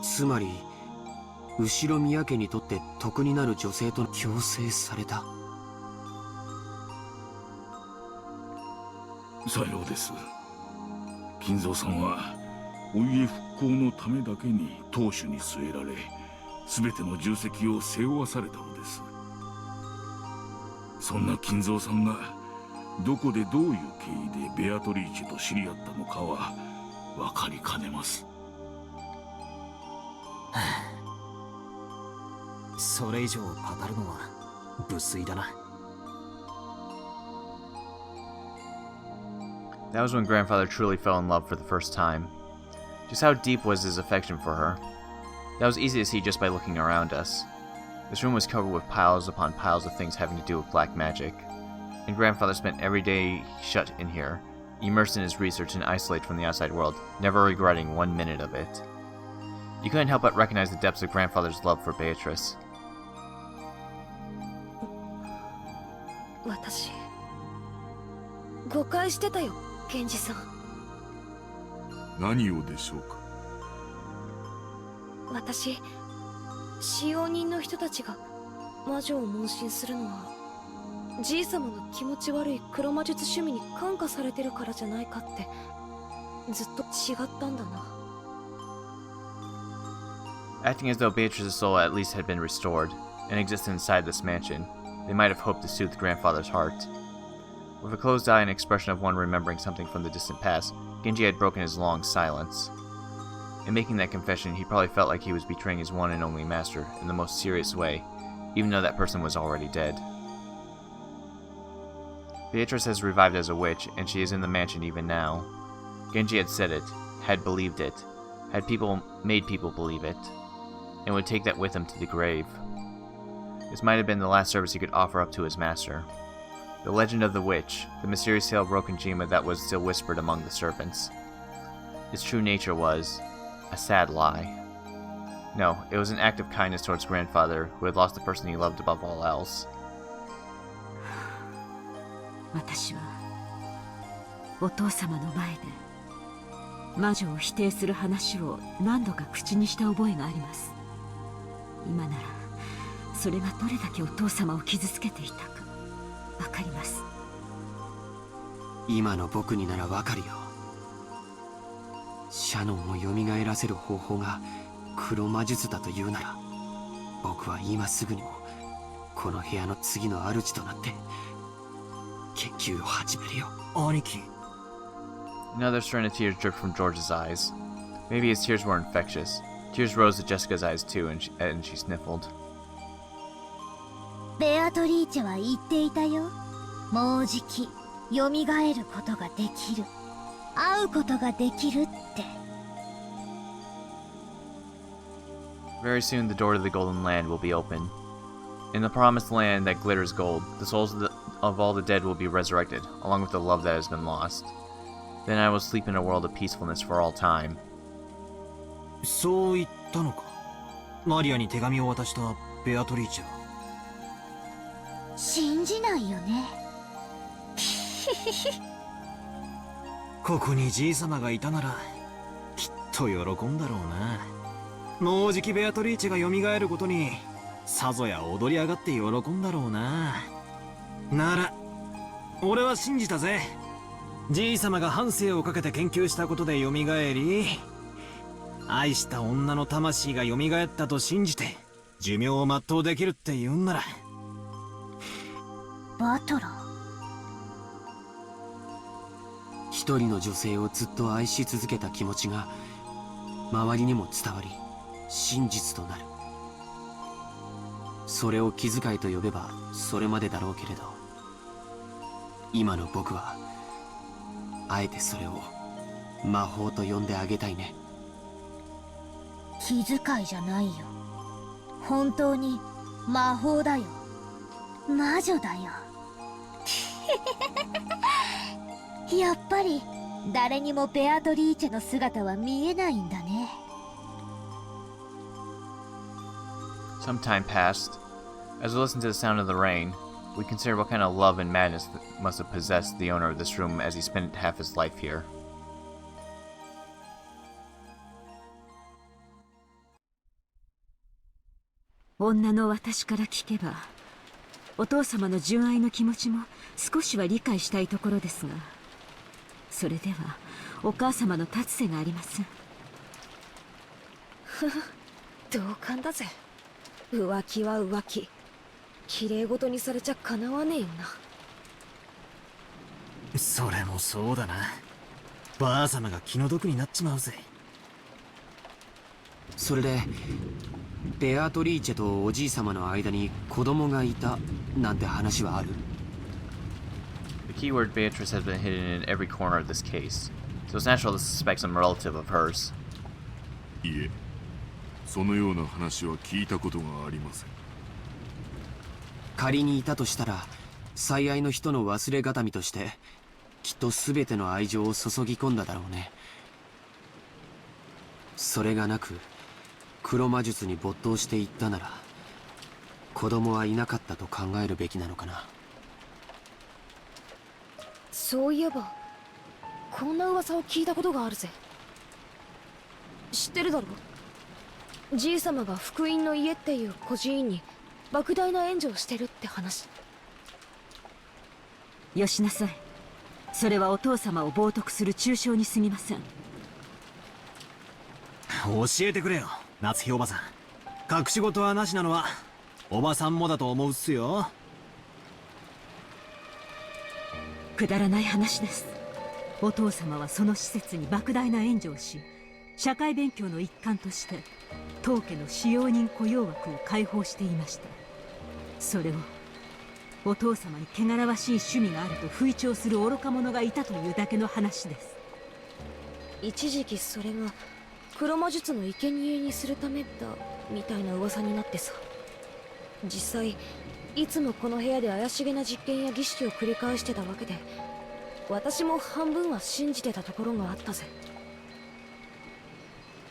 [SPEAKER 6] つまり後宮家にとって得になる女性と強制された。
[SPEAKER 9] さようです。金蔵さんはお家復興のためだけに当主に据えられ、全ての重責を背負わされたのです。そんな金蔵さんがどこでどういう経緯でベアトリーチェと知り合ったのかは分かりかねます。
[SPEAKER 8] それ以上語るのは無粋だな。
[SPEAKER 1] That was when grandfather truly fell in love for the first time. Just how deep was his affection for her? That was easy to see just by looking around us. This room was covered with piles upon piles of things having to do with black magic, and grandfather spent every day shut in here, immersed in his research and isolated from the outside world, never regretting 1 minute of it. You couldn't help but recognize the depths of grandfather's love for Beatrice.
[SPEAKER 5] 私誤解してたよ、源氏さん。
[SPEAKER 2] 何をでしょうか。
[SPEAKER 5] 私、使用人の人たちが魔女を問診するのはじい様の気持ち悪い黒魔術趣味に感化されてるからじゃないかってずっと違ったんだな。
[SPEAKER 1] Acting as though Beatrice's soul at least had been restored and existed inside this mansion, they might have hoped to soothe the grandfather's heart. With a closed eye and expression of one remembering something from the distant past, Genji had broken his long silence. In making that confession, he probably felt like he was betraying his one and only master in the most serious way, even though that person was already dead. Beatrice has revived as a witch, and she is in the mansion even now. Genji had said it, had believed it, had made people believe it, and would take that with him to the grave. This might have been the last service he could offer up to his master. The legend of the witch, the mysterious tale of Rokujima that was still whispered among the serpents. Its true nature was a sad lie. No, it was an act of kindness towards grandfather, who had lost the person he loved above all else.
[SPEAKER 3] 私はお父様の前で魔女を否定する話を何度か口にした覚えがあります。今ならそれがどれだけお父様を傷つけていたかわかります。
[SPEAKER 6] 今の僕にならわかるよ。シャノンを蘇らせる方法が黒魔術だというなら、僕は今すぐにもこの部屋の次の主となって研究を始めるよ。
[SPEAKER 8] 兄貴。
[SPEAKER 1] Another strain of tears dripped from George's eyes. Maybe his tears were infectious. Tears rose to Jessica's eyes too, and she sniffled.
[SPEAKER 7] ベアトリーチェは言っていたよ。もうじき蘇ることができる、会うことができるって。
[SPEAKER 1] Very soon the door to the Golden Land will be open. In the promised land that glitters gold, the souls of all the dead will be resurrected, along with the love that has been lost. Then I will sleep in a world of peacefulness for all time.
[SPEAKER 8] そう言ったのか。マリアに手紙を渡したベアトリーチェは。
[SPEAKER 7] 信じないよね。
[SPEAKER 8] ここにじい様がいたならきっと喜んだろうな。もうじきベアトリーチェが蘇ることにさぞや踊り上がって喜んだろうな。なら俺は信じたぜ。じい様が半生をかけて研究したことで蘇り、愛した女の魂が蘇ったと信じて寿命を全うできるって言うんなら。
[SPEAKER 7] バトラー。
[SPEAKER 6] 一人の女性をずっと愛し続けた気持ちが周りにも伝わり真実となる。それを気遣いと呼べばそれまでだろうけれど、今の僕はあえてそれを魔法と呼んであげたいね。
[SPEAKER 7] 気遣いじゃないよ。本当に魔法だよ。魔女だよ。やっぱり誰にもベアトリーチェの姿は見えないんだね。
[SPEAKER 1] Some time passed. As we listened to the sound of the rain, we considered what kind of love and madness must have possessed the owner of this room as he spent half his life here.
[SPEAKER 3] 女の私から聞けば、お父様の純愛の気持ちも少しは理解したいところですが、それではお母様の立つ瀬がありません。
[SPEAKER 5] 同感だぜ。浮気は浮気。綺麗事にされちゃかなわねえよな。
[SPEAKER 8] それもそうだな。ばあ様が気の毒になっちまうぜ。
[SPEAKER 6] それでベアトリーチェとおじい様の間に子供がいたなんて話はある？
[SPEAKER 1] The keyword Beatrice has been hidden in every corner of this case, so it's natural to suspect some relative of hers.
[SPEAKER 2] いえ、そのような話は聞いたことがありません。
[SPEAKER 6] 仮にいたとしたら最愛の人の忘れがたみとしてきっと全ての愛情を注ぎ込んだだろうね。それがなく黒魔術に没頭していったなら子供はいなかったと考えるべきなのかな。
[SPEAKER 5] そういえばこんな噂を聞いたことがあるぜ。知ってるだろ。じい様が福音の家っていう孤児院に莫大な援助をしてるって話。
[SPEAKER 3] よしなさい。それはお父様を冒涜する中傷に過ぎません。
[SPEAKER 8] 教えてくれよ、夏日おばさん。隠し事はなしなのはおばさんもだと思うっすよ。
[SPEAKER 3] くだらない話です。お父様はその施設に莫大な援助をし、社会勉強の一環として当家の使用人雇用枠を開放していました。それをお父様に汚らわしい趣味があると吹聴する愚か者がいたというだけの話です。
[SPEAKER 5] 一時期それが黒魔術の生贄にするためだみたいな噂になってさ。実際いつもこの部屋で怪しげな実験や儀式を繰り返してたわけで、私も半分は信じてたところがあったぜ。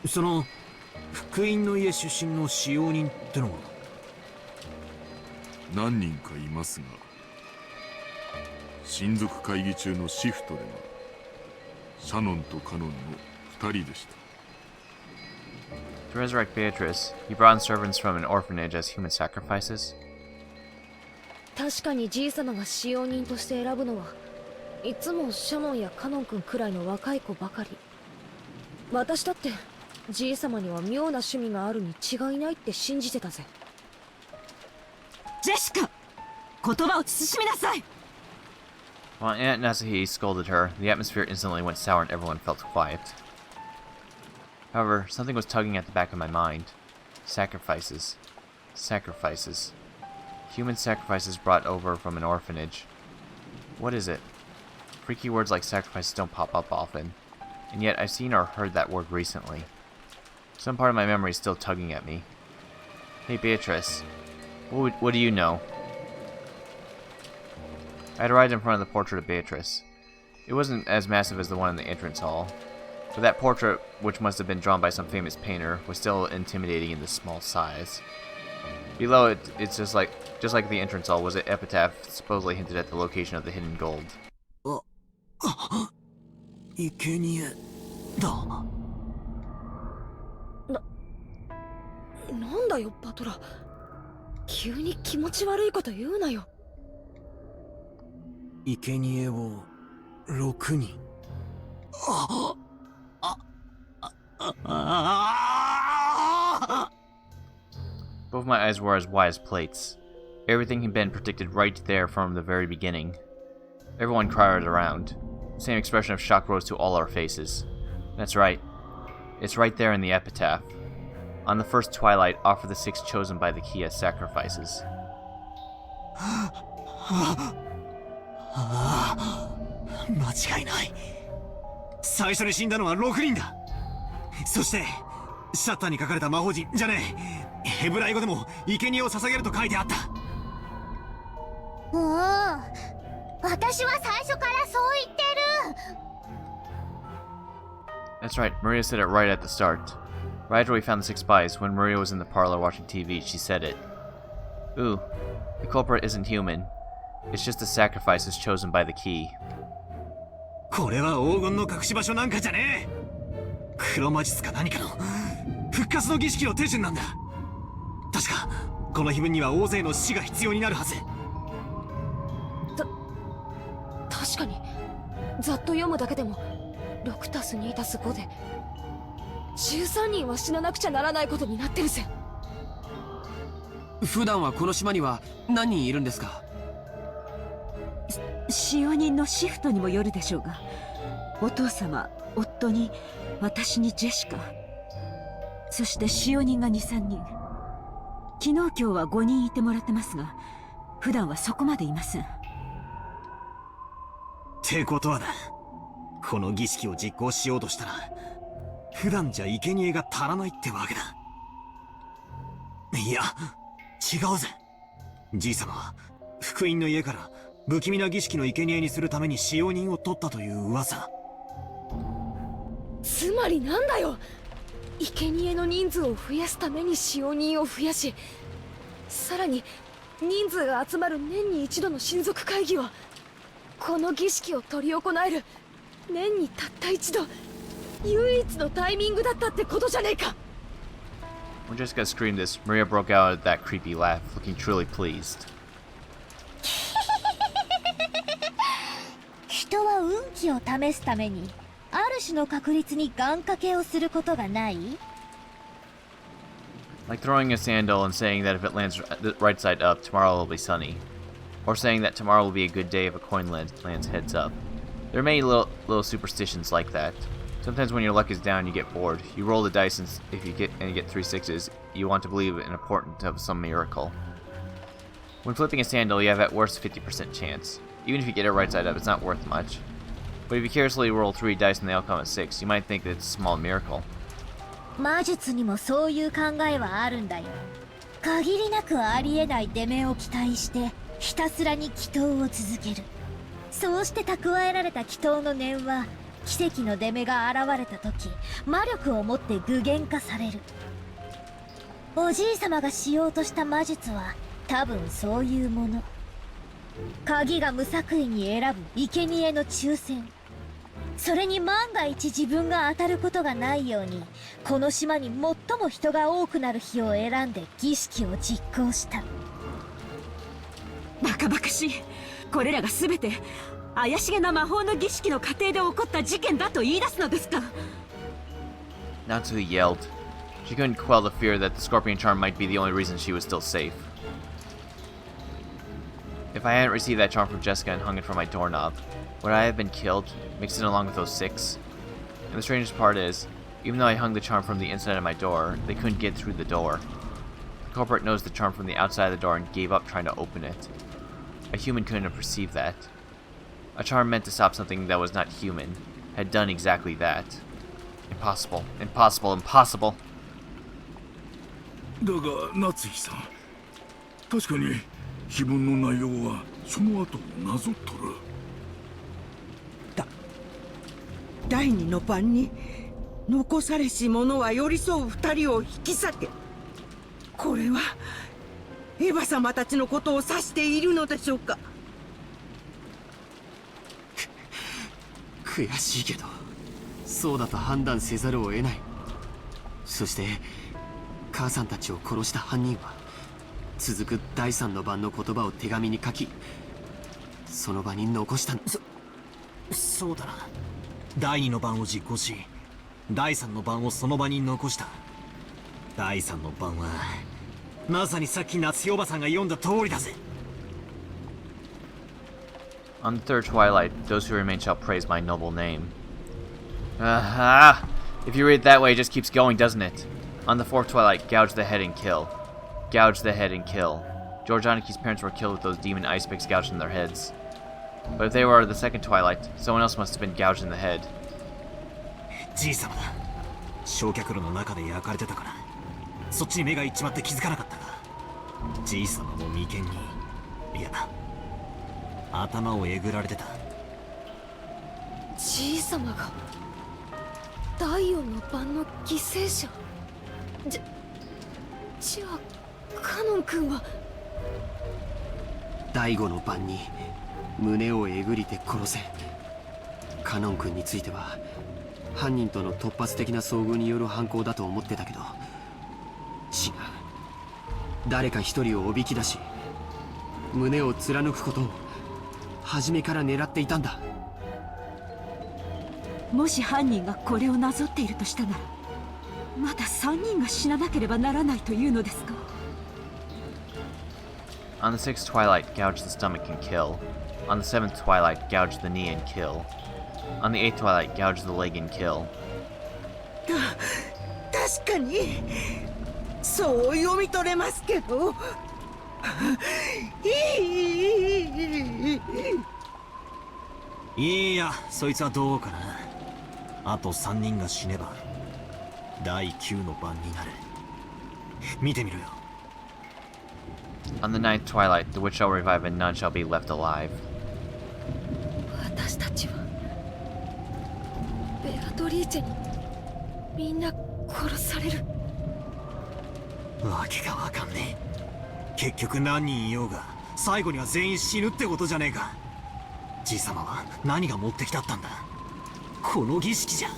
[SPEAKER 8] その福音の家出身の使用人ってのは？
[SPEAKER 2] 何人かいますが、親族会議中のシフトではシャノンとカノンの2人でした。
[SPEAKER 1] To resurrect Beatrice, he brought in servants from an orphanage as human sacrifices.
[SPEAKER 5] 確かにじい様が使用人として選ぶのはいつもシャノンやカノン君くらいの若い子ばかり。私だってじい様には妙な趣味があるに違いないって信じてたぜ。
[SPEAKER 3] ジェシカ、言葉を慎みなさい。
[SPEAKER 1] While Aunt Nasuhi scolded her, the atmosphere instantly went sour and everyone felt quiet. However, something was tugging at the back of my mind. Sacrifices. Sacrifices. Human sacrifices brought over from an orphanage. What is it? Freaky words like sacrifices don't pop up often, and yet I've seen or heard that word recently. Some part of my memory is still tugging at me. Hey Beatrice, what do you know? I had arrived in front of the portrait of Beatrice. It wasn't as massive as the one in the entrance hall, but that portrait, which must have been drawn by some famous painter, was still intimidating in this small size. Below it, it's just like the entrance hall, was an epitaph supposedly hinted at the location of the hidden gold.
[SPEAKER 8] 生贄だ。
[SPEAKER 5] なんだよバトラ、急に気持ち悪いこと言うなよ。
[SPEAKER 8] 生贄を6人。
[SPEAKER 1] Both my eyes were as wide as plates. Everything had been predicted right there from the very beginning. Everyone crowded around. The same expression of shock rose to all our faces. That's right. It's right there in the epitaph. On the first twilight, offer the 6 chosen by the key as sacrifices.
[SPEAKER 8] 間違いない。最初に死んだのは6人だ。そしてシャッターに書かれた魔法陣じゃねえ、ヘブライ語でも生贄を捧げると書いてあった。
[SPEAKER 7] 私は最初からそう言ってる。
[SPEAKER 1] That's right, Maria said it right at the start. Right after we found the 6 spies, when Maria was in the parlor watching TV, she said it. Ooh, the culprit isn't human. It's just the sacrifices chosen by the key.
[SPEAKER 8] これは黄金の隠し場所なんかじゃねえ。黒魔術か何かの復活の儀式の手順なんだ。確かこの碑文には大勢の死が必要になるはず。
[SPEAKER 5] 確かにざっと読むだけでも 6+2+5 で13人は死ななくちゃならないことになってるぜ。
[SPEAKER 6] 普段はこの島には何人いるんですか？
[SPEAKER 3] 使用人のシフトにもよるでしょうが、お父様、夫に、私にジェシカ、そして使用人が 2,3 人。昨日今日は5人いてもらってますが、普段はそこまでいません。
[SPEAKER 8] ってことはだ、この儀式を実行しようとしたら普段じゃ生贄が足らないってわけだ。いや違うぜ。じい様は福音の家から不気味な儀式の生贄にするために使用人を取ったという噂。
[SPEAKER 5] つまりなんだよ、生贄の人数を増やすために使用人を増やし、さらに人数が集まる年に一度の親族会議はこの儀式を執り行える年にたった一度唯一のタイミングだったってことじゃねえか。
[SPEAKER 1] When Jessica screamed this, Maria broke out of that creepy laugh, looking truly pleased.
[SPEAKER 7] 人は運気を試すためにある種の確率に願掛けをすることがない？
[SPEAKER 1] Like throwing a sandal and saying that if it lands the right side up, tomorrow will be sunny. or saying that tomorrow will be a good day if a coin lands heads up. There are many little superstitions like that. Sometimes when your luck is down, you get bored. You roll the dice, and if you get 3 6s, you want to believe in the importance of some miracle. When flipping a sandal, you have at worst a 50% chance. Even if you get it right side up, it's not worth much. But if you carelessly roll 3 dice and they all come at 6, you might think that it's a small miracle.
[SPEAKER 7] 魔術にもそういう考えはあるんだよ。限りなくありえない出目を期待してひたすらに祈祷を続ける。そうして蓄えられた祈祷の念は奇跡の出目が現れた時魔力をもって具現化される。おじいさまがしようとした魔術は多分そういうもの。鍵が無作為に選ぶ生贄の抽選。それに万が一自分が当たることがないようにこの島に最も人が多くなる日を選んで儀式を実行した。
[SPEAKER 3] バカバカしい。これらが全て怪しげな魔法の儀式の過程で起こった事件だと言い出すのですか。
[SPEAKER 1] Natsu yelled. She couldn't quell the fear that the scorpion charm might be the only reason she was still safe. If I hadn't received that charm from Jessica and hung it from my doorknob, would I have been killed, mixed in along with those 6? And the strangest part is, even though I hung the charm from the inside of my door, they couldn't get through the door. The culprit knows the charm from the outside of the door and gave up trying to open it. A human couldn't have perceived that. A charm meant to stop something that was not human had done exactly that. Impossible, impossible, impossible.
[SPEAKER 9] だが夏日さん、確かに碑文の内容はその後をなぞっとる。
[SPEAKER 4] 第二の晩に残されし者は寄り添う二人を引き裂け。これはエヴァ様たちのことを指しているのでしょうか。
[SPEAKER 6] 悔しいけどそうだと判断せざるを得ない。そして母さんたちを殺した犯人は続く第三の晩の言葉を手紙に書きその場に残したんだ。
[SPEAKER 8] そうだな。第2の晩を実行し第3の晩をその場に残した。第3の晩はまさにさっき夏日おばさんが読んだ通りだぜ。
[SPEAKER 1] On the third twilight, those who remain shall praise my noble name. Aha! If you read it that way, it just keeps going, doesn't it? On the fourth twilight, gouge the head and kill. Gouge the head and kill. George Aniki's parents were killed with those demon ice picks gouged in their heads. But if they were the second twilight, someone else must have been gouged in the head.
[SPEAKER 8] じいさまだ。焼却炉の中で焼かれてたからそっちに目がいっちまって気づかなかったがじいさまも眉間にいや頭をえぐられてた。
[SPEAKER 5] じいさまが第4の晩の犠牲者。じゃあカノン君は
[SPEAKER 6] 第5の晩に胸をえぐりて殺せ。カノン君については犯人との突発的な遭遇による犯行だと思ってたけど違う。誰か一人をおびき出し胸を貫くことを初めから狙っていたんだ。
[SPEAKER 3] もし犯人がこれをなぞっているとしたならまだ3人が死ななければならないというのですか。
[SPEAKER 1] On the sixth twilight, gouge the stomach and kill. On the seventh twilight, gouge the knee and kill. On the eighth twilight, gouge the leg and kill.
[SPEAKER 4] 確かにそう読み取れますけど
[SPEAKER 8] いやそいつはどうかな。あと3人が死ねば第9の晩になる。見てみろよ。
[SPEAKER 1] On the ninth twilight, the witch shall revive and none shall be left alive.
[SPEAKER 5] 私たちはベアトリーチェにみんな殺される。
[SPEAKER 8] わけがわかんねえ。結局何人いようが最後には全員死ぬってことじゃねえか。じいさまは何が持ってきたったんだ。この儀式じゃ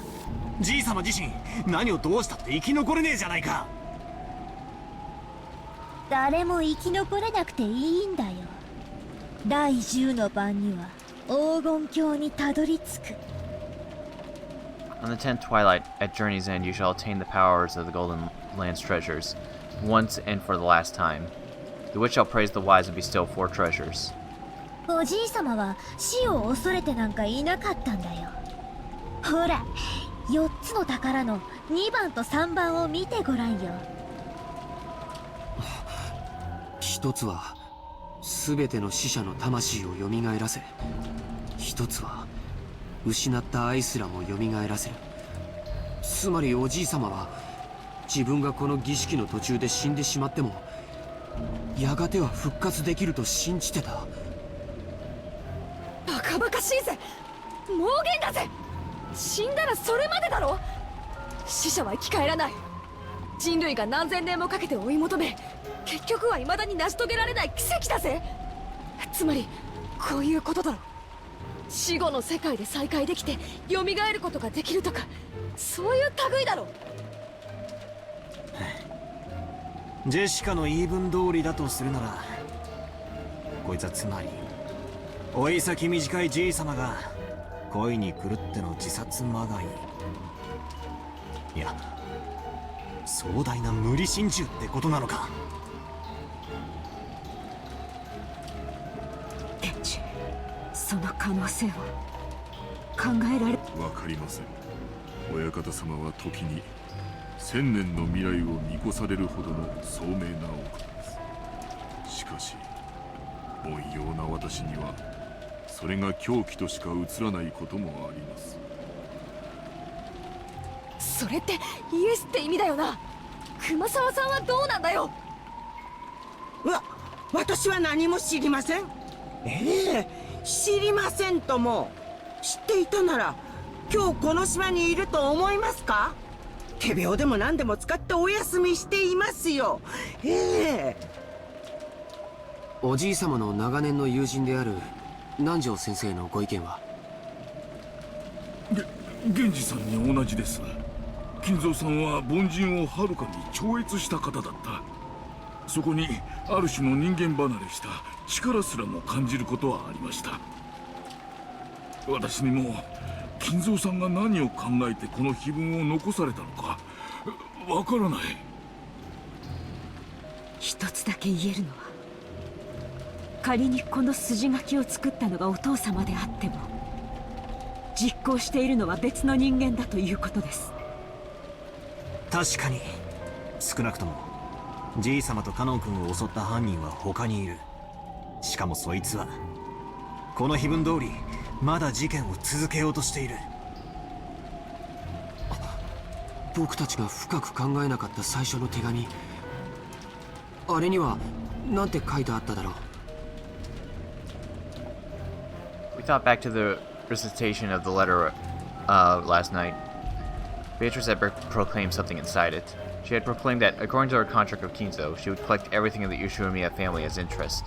[SPEAKER 8] じいさま自身何をどうしたって生き残れねえじゃないか。
[SPEAKER 7] 誰も生き残れなくていいんだよ。第10の晩には黄金鏡にたどり着く。
[SPEAKER 1] On the tenth twilight, at journey's end, you shall attain the powers of the Golden Land's treasures, once and for the last time. The witch shall praise the wise and bestow 4 treasures.
[SPEAKER 7] おじいさまは死を恐れてなんかいなかったんだよ。ほら、4つの宝の2番と3番を見てごらんよ。
[SPEAKER 6] 一つは全ての死者の魂を蘇らせ、一つは失った愛すらも蘇らせる。つまりおじい様は自分がこの儀式の途中で死んでしまってもやがては復活できると信じてた。
[SPEAKER 5] バカバカしいぜ、妄言だぜ。死んだらそれまでだろ。死者は生き返らない。人類が何千年もかけて追い求め、結局は未だに成し遂げられない奇跡だぜ。つまりこういうことだろ。死後の世界で再会できて蘇ることができるとか、そういう類だろ。
[SPEAKER 8] ジェシカの言い分通りだとするなら、こいつはつまり老い先短いじい様が恋に狂っての自殺まがい、いや壮大な無理心中ってことなのか。
[SPEAKER 3] 天智、その可能性を考えられ。
[SPEAKER 2] わかりません。親方様は時に1000年の未来を見越されるほどの聡明なお方です。しかし凡庸な私にはそれが狂気としか映らないこともあります。
[SPEAKER 5] それってイエスって意味だよな。熊沢さんはどうなんだよ。
[SPEAKER 4] 私は何も知りません。知りませんとも。知っていたなら今日この島にいると思いますか？手病でも何でも使ってお休みしていますよ。
[SPEAKER 6] おじい様の長年の友人である南條先生のご意見は？
[SPEAKER 9] 源氏さんに同じです。金蔵さんは凡人をはるかに超越した方だった。そこにある種の人間離れした力すらも感じることはありました。私にも金蔵さんが何を考えてこの碑文を残されたのかわからない。
[SPEAKER 3] 一つだけ言えるのは、仮にこの筋書きを作ったのがお父様であっても実行しているのは別の人間だということです。
[SPEAKER 8] 確かに少なくともじい様とカノン君を襲った犯人は他にいる。しかもそいつはこの碑文通りまだ事件を続けようとしている。
[SPEAKER 6] 僕たちが深く考えなかった最初の手紙、あれには何て書いてあっただろう。
[SPEAKER 1] We thought back to the recitation of the letter last night. Beatrice had proclaimed something inside it. She had proclaimed that, according to her contract with Kinzo, she would collect everything of the Ushumiya family as interest.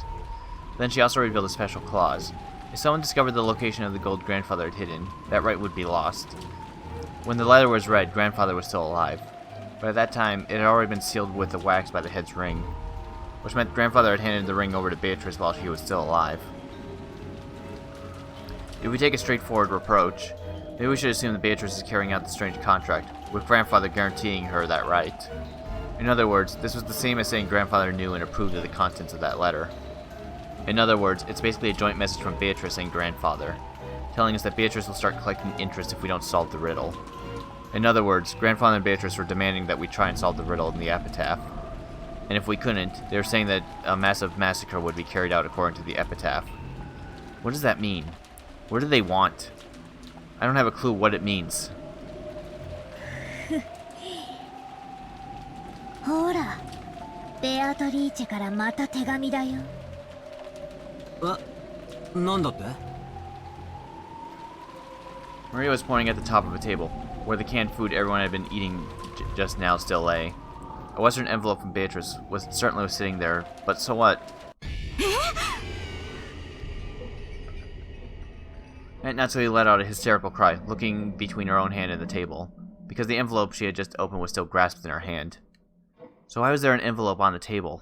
[SPEAKER 1] Then she also revealed a special clause. If someone discovered the location of the gold grandfather had hidden, that right would be lost. When the letter was read, grandfather was still alive. But at that time, it had already been sealed with the wax by the head's ring, which meant grandfather had handed the ring over to Beatrice while she was still alive. If we take a straightforward reproach, maybe we should assume that Beatrice is carrying out the strange contract, with grandfather guaranteeing her that right. In other words, this was the same as saying grandfather knew and approved of the contents of that letter. In other words, it's basically a joint message from Beatrice and grandfather, telling us that Beatrice will start collecting interest if we don't solve the riddle. In other words, grandfather and Beatrice were demanding that we try and solve the riddle in the epitaph. And if we couldn't, they were saying that a massive massacre would be carried out according to the epitaph. What does that mean? What do they want? I don't have a clue what it means.
[SPEAKER 7] ほら、ベアトリーチェからまた手紙だよ。
[SPEAKER 8] なんだって？
[SPEAKER 1] Maria was pointing at the top of a table, where the canned food everyone had been eating just now still lay. A Western envelope from Beatrice was certainly sitting there, but so what? Aunt Natsuki let out a hysterical cry, looking between her own hand and the table, because the envelope she had just opened was still grasped in her hand. So why was there an envelope on the table?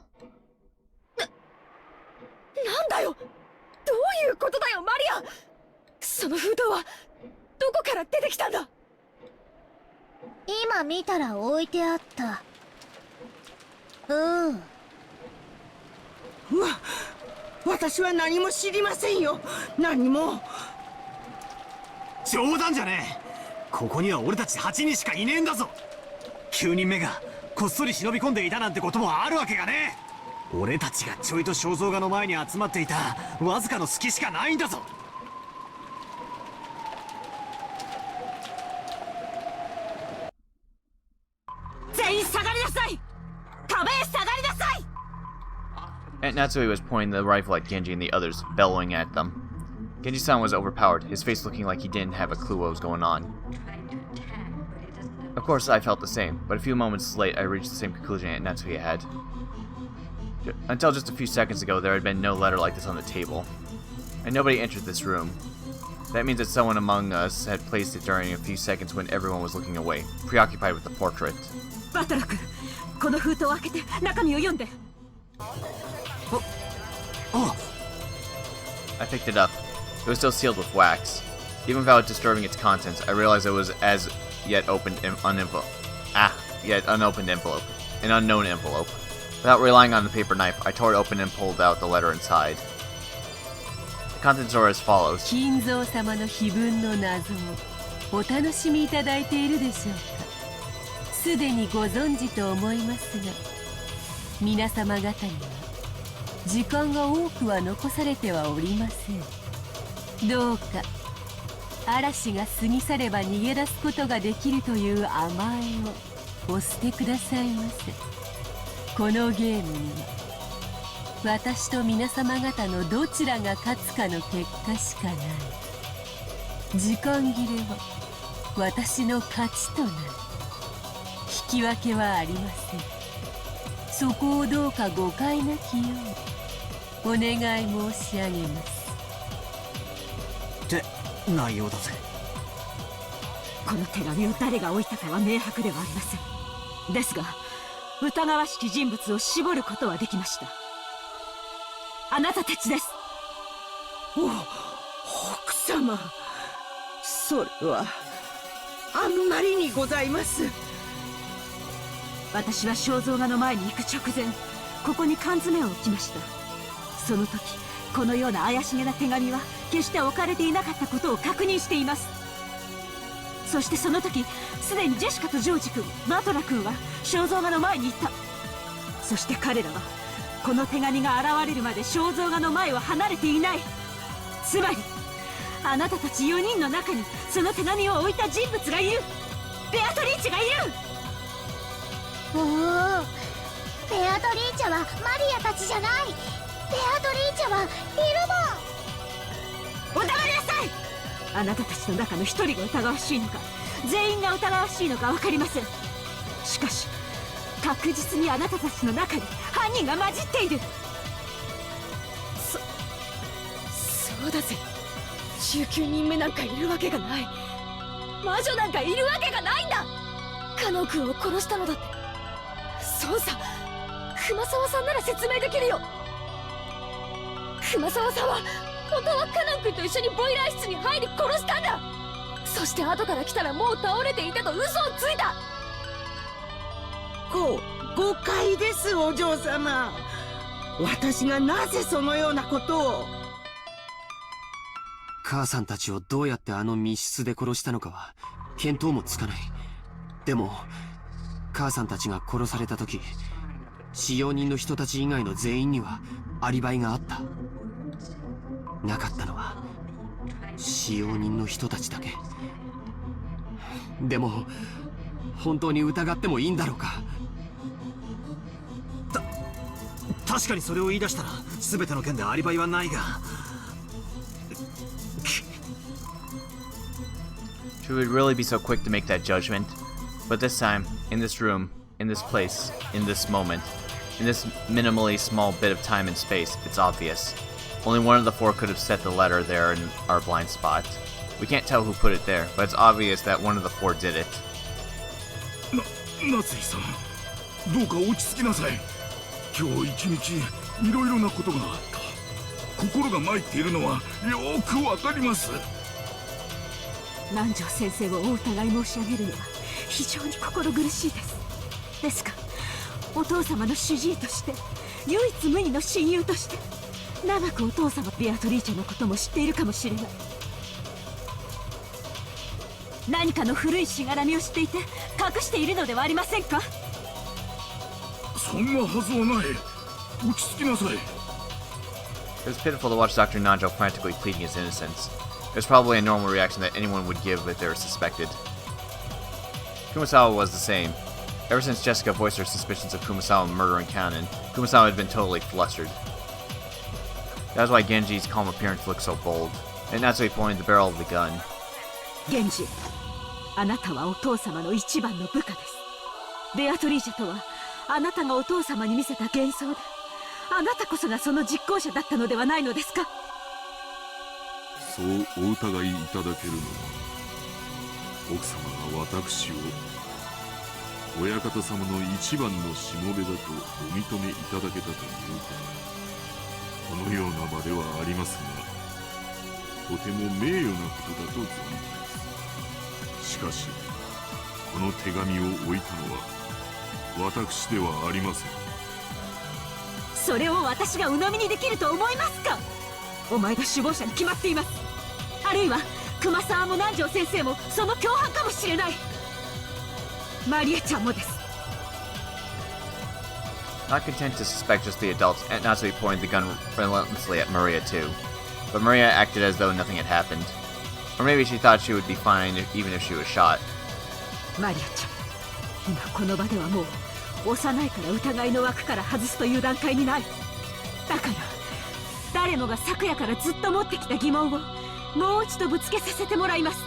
[SPEAKER 5] なんだよ、どういうことだよマリア。その封筒はどこから出てきたんだ。
[SPEAKER 7] 今見たら置いてあった。
[SPEAKER 4] 私は何も知りませんよ。何も。
[SPEAKER 8] 冗談じゃねえ。ここには俺たち8人しかいねえんだぞ。9人目がこっそり忍び込んでいたなんてこともあるわけがねえ。俺たちがちょいと肖像画の前に集まっていたわずかの隙しかないんだぞ。
[SPEAKER 3] 全員下がりなさい。壁へ下がりなさい。
[SPEAKER 1] And Natsui was pointing the rifle at Genji and the others, bellowing at them. Genji-san was overpowered, his face looking like he didn't have a clue what was going on. Of course, I felt the same, but a few moments late, I reached the same conclusion that Natsui had. Until just a few seconds ago, there had been no letter like this on the table. And nobody entered this room. That means that someone among us had placed it during a few seconds when everyone was looking away, preoccupied with the portrait.
[SPEAKER 3] バトラ君、この封筒を開けて中身を読んで。
[SPEAKER 1] I picked it up. It was still sealed with wax. Even without disturbing its contents, I realized it was as yet unopened envelope. An unknown envelope. Without relying on the paper knife, I tore it open and pulled out the letter inside. The contents are as follows.
[SPEAKER 10] 金蔵様の碑文の謎をお楽しみいただいているでしょうか。すでにご存知と思いますが、皆様方には時間が多くは残されてはおりません。どうか嵐が過ぎ去れば逃げ出すことができるという甘えをお捨てくださいませ。このゲームには私と皆様方のどちらが勝つかの結果しかない。時間切れは私の勝ちとなる。引き分けはありません。そこをどうか誤解なきようお願い申し上げます。
[SPEAKER 8] って内容だぜ。
[SPEAKER 3] この手紙を誰が置いたかは明白ではありません。ですが疑わしき人物を絞ることはできました。あなたたちです。
[SPEAKER 4] 奥様、それはあんまりにございます。
[SPEAKER 3] 私は肖像画の前に行く直前、ここに缶詰を置きました。その時このような怪しげな手紙は決して置かれていなかったことを確認しています。そしてその時すでにジェシカとジョージ君、バトラ君は肖像画の前にいた。そして彼らはこの手紙が現れるまで肖像画の前を離れていない。つまりあなたたち4人の中にその手紙を置いた人物がいる。ベアトリーチェがいる。
[SPEAKER 7] おお、ベアトリーチェはマリアたちじゃない。ベアトリーチェはイル
[SPEAKER 3] お黙りなさい。あなたたちの中の一人が疑わしいのか全員が疑わしいのか分かりません。しかし確実にあなたたちの中に犯人が混じっている。
[SPEAKER 5] そうだぜ。19人目なんかいるわけがない。魔女なんかいるわけがないんだ。カノン君を殺したのだって。そうさ、熊沢さんなら説明できるよ。熊沢さんは本当はカノン君と一緒にボイラー室に入り殺したんだ。そして後から来たらもう倒れていたと嘘をついた。
[SPEAKER 4] 誤解です、お嬢様。私がなぜそのようなことを。
[SPEAKER 6] 母さんたちをどうやってあの密室で殺したのかは見当もつかない。でも母さんたちが殺された時、使用人の人たち以外の全員にはアリバイがあった。なかったのは使用人の人たちだけ。でも本当に疑ってもいいんだろうか。
[SPEAKER 8] 確かにそれを言い出したら全ての件でアリバイはないが。
[SPEAKER 1] She would really be so quick to make that judgment. But this time, in this room, in this place, in this moment, in this minimally small bit of time and space, it's obvious. Only one of the four could have set the letter there in our blind spot. We can't tell who put it there, but it's obvious that one of the four did it.
[SPEAKER 9] 夏井さん、どうか落ち着きなさい。今日一日いろいろなことがあった。心が参っているのはよくわかります。
[SPEAKER 3] 南條先生をお疑い申し上げるのは非常に心苦しいです。ですがお父様の主治医として唯一無二の親友として長くお父様ベアトリーチェのことも知っているかもしれない。何かの古いしがらみを知っていて隠しているのではありませんか？
[SPEAKER 9] そんなはずはない。落ち着きなさい。
[SPEAKER 1] It was pitiful to watch Dr. Nanjo frantically pleading his innocence. It was probably a normal reaction that anyone would give if they were suspected. Kumasawa was the same. Ever since Jessica voiced her suspicions of Kumasawa murdering Kanon, Kumasawa had been totally flustered. That was why Genji's calm appearance looked so bold, and that's why he pointed the barrel of the gun.
[SPEAKER 3] 源氏、あなたはお父様の一番の部下です。ベアトリーチェとはあなたがお父様に見せた幻想で、あなたこそがその実行者だったのではないのですか？
[SPEAKER 2] そうお疑いいただけるのは、奥様が私を親方様の一番のしもべだとお認めいただけたというか、このような場ではありますが、とても名誉なことだと存じます。しかし、この手紙を置いたのは私ではありません。
[SPEAKER 3] それを私が鵜呑みにできると思いますか？お前が首謀者に決まっています。あるいは熊沢も南條先生もその共犯かもしれない。マリエちゃんもです。
[SPEAKER 1] Not content to suspect just the adults, and Natsuki pointed the gun relentlessly at Maria too. But Maria acted as though nothing had happened. Or maybe she thought she would be fine even if she was shot.
[SPEAKER 3] マリアちゃん、今この場ではもう幼いから疑いの枠から外すという段階にない。だから誰もが昨夜からずっと持ってきた疑問をもう一度ぶつけさせてもらいます。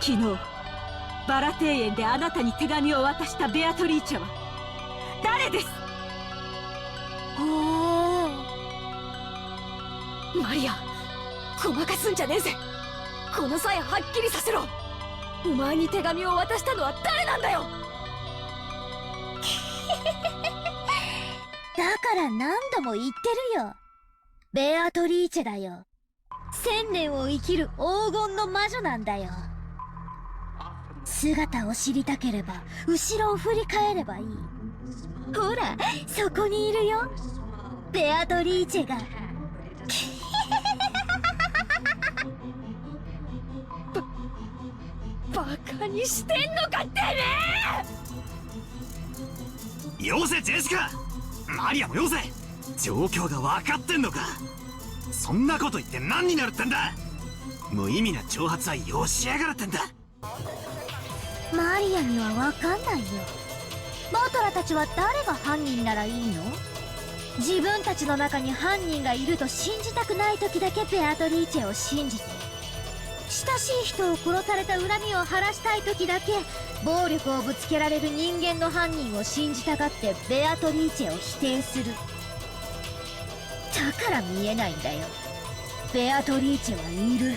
[SPEAKER 3] 昨日バラ庭園であなたに手紙を渡したベアトリーチェは誰です？
[SPEAKER 5] マリア、ごまかすんじゃねえぜ。この際はっきりさせろ。お前に手紙を渡したのは誰なんだよ。
[SPEAKER 7] だから何度も言ってるよ。ベアトリーチェだよ。1000年を生きる黄金の魔女なんだよ。姿を知りたければ後ろを振り返ればいい。ほら、そこにいるよ、ベアトリーチェが。
[SPEAKER 5] バカにしてんのかてめ
[SPEAKER 8] え。よせジェシカ、マリアもよせ。状況が分かってんのか。そんなこと言って何になるってんだ。無意味な挑発はよしやがるってんだ。
[SPEAKER 7] マリアには分かんないよ。バトラたちは誰が犯人ならいいの？自分たちの中に犯人がいると信じたくない時だけベアトリーチェを信じて、親しい人を殺された恨みを晴らしたい時だけ暴力をぶつけられる人間の犯人を信じたがってベアトリーチェを否定する。だから見えないんだよ。ベアトリーチェはいる。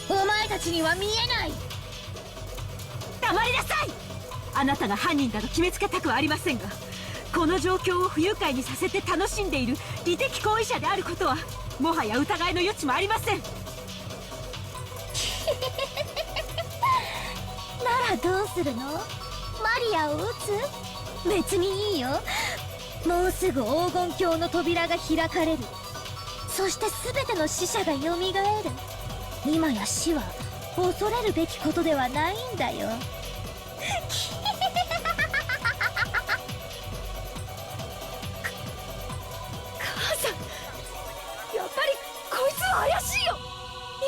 [SPEAKER 7] お前たちには見えない。
[SPEAKER 3] 黙りなさい。あなたが犯人だと決めつけたくはありませんが、この状況を不愉快にさせて楽しんでいる利的行為者であることはもはや疑いの余地もありません。な
[SPEAKER 7] らどうするの？マリアを撃つ？別にいいよ。もうすぐ黄金鏡の扉が開かれる。そして全ての死者がよみがえる。今や死は恐れるべきことではないんだよ。
[SPEAKER 5] 母さん、やっぱりこいつは怪しいよ。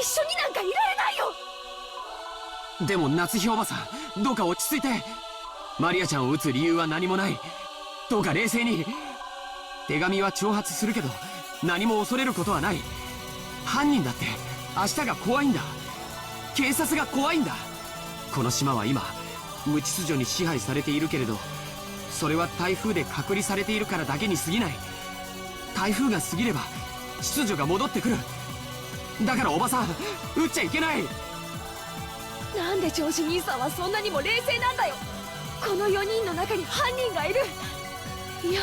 [SPEAKER 5] 一緒になんかいられないよ。
[SPEAKER 6] でも夏日おばさん、どうか落ち着いて。マリアちゃんを撃つ理由は何もない。どうか冷静に。手紙は挑発するけど何も恐れることはない。犯人だって明日が怖いんだ。警察が怖いんだ。この島は今無秩序に支配されているけれど、それは台風で隔離されているからだけに過ぎない。台風が過ぎれば秩序が戻ってくる。だからおばさん、撃っちゃいけない。
[SPEAKER 5] なんで調子兄さんはそんなにも冷静なんだよ。この4人の中に犯人がいる。いや、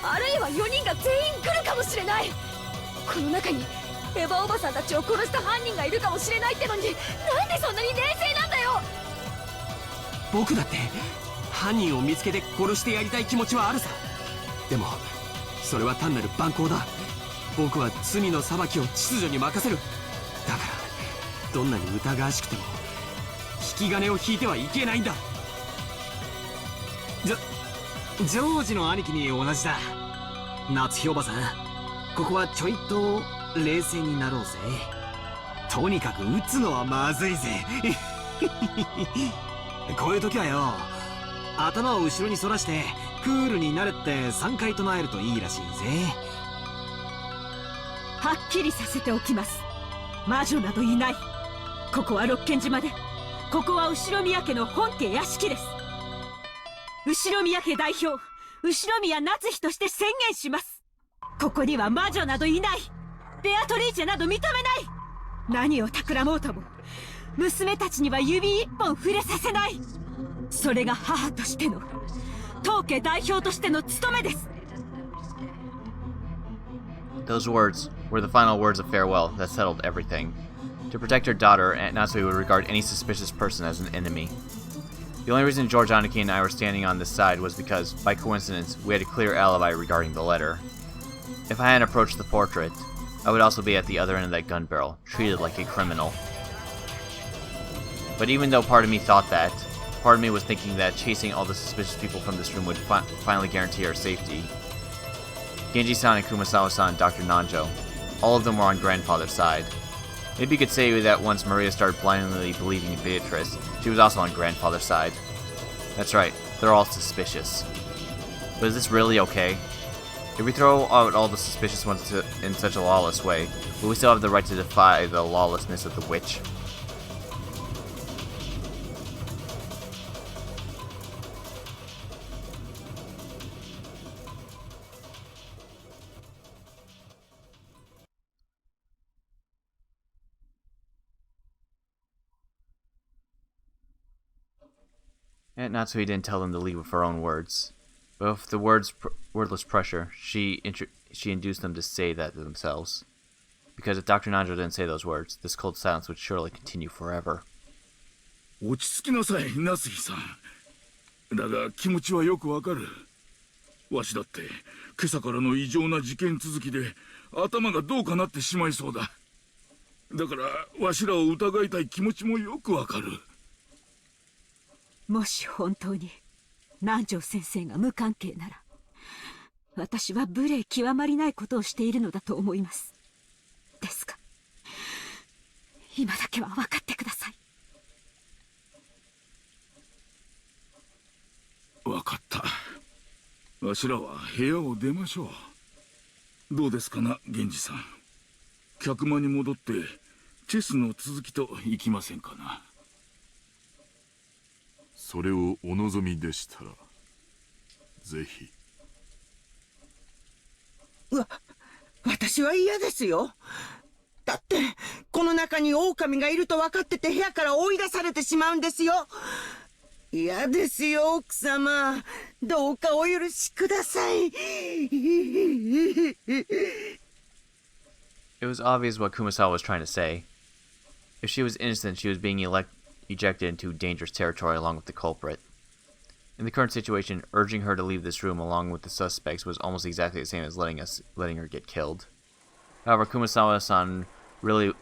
[SPEAKER 5] あるいは4人が全員来るかもしれない。この中にエヴァおばさんたちを殺した犯人がいるかもしれないってのに、なんでそんなに冷静なんだよ。
[SPEAKER 6] 僕だって犯人を見つけて殺してやりたい気持ちはあるさ。でもそれは単なる蛮行だ。僕は罪の裁きを秩序に任せる。だからどんなに疑わしくても引き金を引いてはいけないんだ。
[SPEAKER 8] ジョージの兄貴に同じだ。夏日おばさん、ここはちょいと冷静になろうぜ。とにかく撃つのはまずいぜ。こういう時はよ、頭を後ろに反らしてクールになれって3回唱えるといいらしいぜ。
[SPEAKER 3] はっきりさせておきます。魔女などいない。ここは六軒島で、ここは後宮家の本家屋敷です。後宮家代表、後宮夏日として宣言します。ここには魔女などいない。ベアトリーチェなど認めない。何を企もうとも娘たちには指一本触れさせない。それが母としての、当家代表としての務めです。
[SPEAKER 1] Those words were the final words of farewell that settled everything. To protect her daughter, Aunt Natsui would regard any suspicious person as an enemy. The only reason George Aniki and I were standing on this side was because, by coincidence, we had a clear alibi regarding the letter. If I hadn't approached the portrait, I would also be at the other end of that gun barrel, treated like a criminal. But even though part of me thought that, part of me was thinking that chasing all the suspicious people from this room would finally guarantee our safety. Genji-san and Kumasawa-san and Dr. Nanjo, all of them were on grandfather's side. Maybe you could say that once Maria started blindly believing in Beatrice, she was also on grandfather's side. That's right, they're all suspicious. But is this really okay? If we throw out all the suspicious ones in such a lawless way, will we still have the right to defy the lawlessness of the witch? Aunt Natsui didn't tell them to leave with her own words, but with the wordless pressure, she induced them to say that to themselves. Because if Dr. Nanjo didn't say those words, this cold silence would surely continue forever.
[SPEAKER 9] 落ち着きなさい、夏日さん。だが気持ちはよくわかる。わしだって今朝からの異常な事件続きで頭がどうかなってしまいそうだ。だからわしらを疑いたい気持ちもよくわかる。
[SPEAKER 3] もし本当に南條先生が無関係なら、私は無礼極まりないことをしているのだと思います。ですが今だけは分かってください。
[SPEAKER 9] 分かった。わしらは部屋を出ましょう。どうですかな、源氏さん。客間に戻ってチェスの続きといきませんかな。
[SPEAKER 2] それをお望みでしたらぜひ。
[SPEAKER 4] 私は嫌ですよ。だってこの中に狼がいると分かってて部屋から追い出されてしまうんですよ。嫌ですよ、奥様。どうかお許しください。
[SPEAKER 1] It was obvious what Kumasawa was trying to say. If she was innocent, she was being ejected into dangerous territory along with the culprit. In the current situation, urging her to leave this room along with the suspects was almost exactly the same as letting her get killed. However, Kumasawa-san really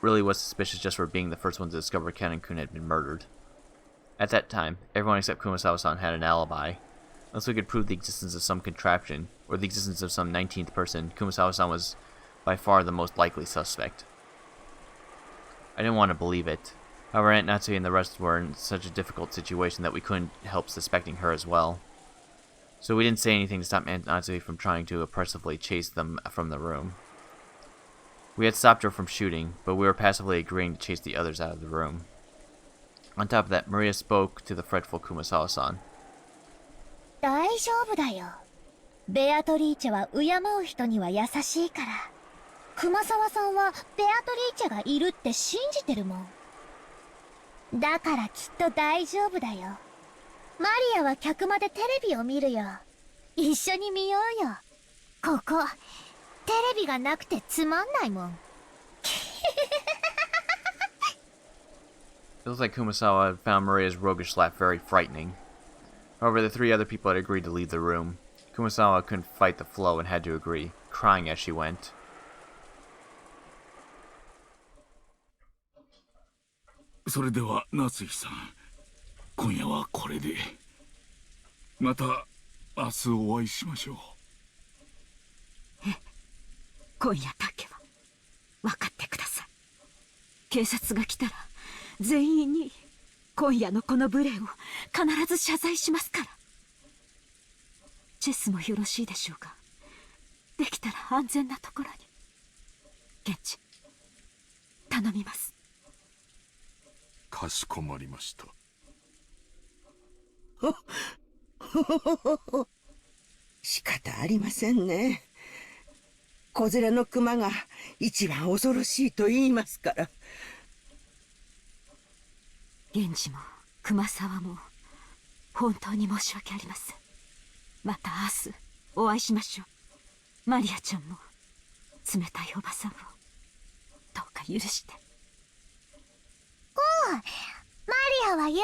[SPEAKER 1] was suspicious just for being the first one to discover Kanon-kun had been murdered. At that time, everyone except Kumasawa-san had an alibi. Unless we could prove the existence of some contraption, or the existence of some 19th person, Kumasawa-san was by far the most likely suspect. I didn't want to believe it. However, Aunt Natsui and the rest were in such a difficult situation that we couldn't help suspecting her as well. So we didn't say anything to stop Aunt Natsui from trying to oppressively chase them from the room. We had stopped her from shooting, but we were passively agreeing to chase the others out of the room. On top of that, Maria spoke to the fretful Kumasawa-san.
[SPEAKER 7] 大丈夫だよ。ベアトリーチェは敬う人には優しいから。熊沢さんはベアトリーチェがいるって信じてるもん。だからきっと大丈夫だよ。マリアは客間でテレビを見るよ。一緒に見ようよ。ここテレビがなくてつまんないもん。
[SPEAKER 1] It looks like Kumasawa had found Maria's roguish laugh very frightening. However, the three other people had agreed to leave the room. Kumasawa couldn't fight the flow and had to agree, crying as she went.
[SPEAKER 9] それでは夏日さん、今夜はこれで。また明日お会いしましょう。
[SPEAKER 3] 今夜だけは分かってください。警察が来たら全員に今夜のこの無礼を必ず謝罪しますから。チェスもよろしいでしょうか。できたら安全なところに。現地頼みます。
[SPEAKER 2] かしこまりました。
[SPEAKER 4] 仕方ありませんね。子連れの熊が一番恐ろしいと言いますから。
[SPEAKER 3] 源氏も熊沢も本当に申し訳ありません。また明日お会いしましょう。マリアちゃんも冷たいおばさんをどうか許して。
[SPEAKER 7] マリアは許す。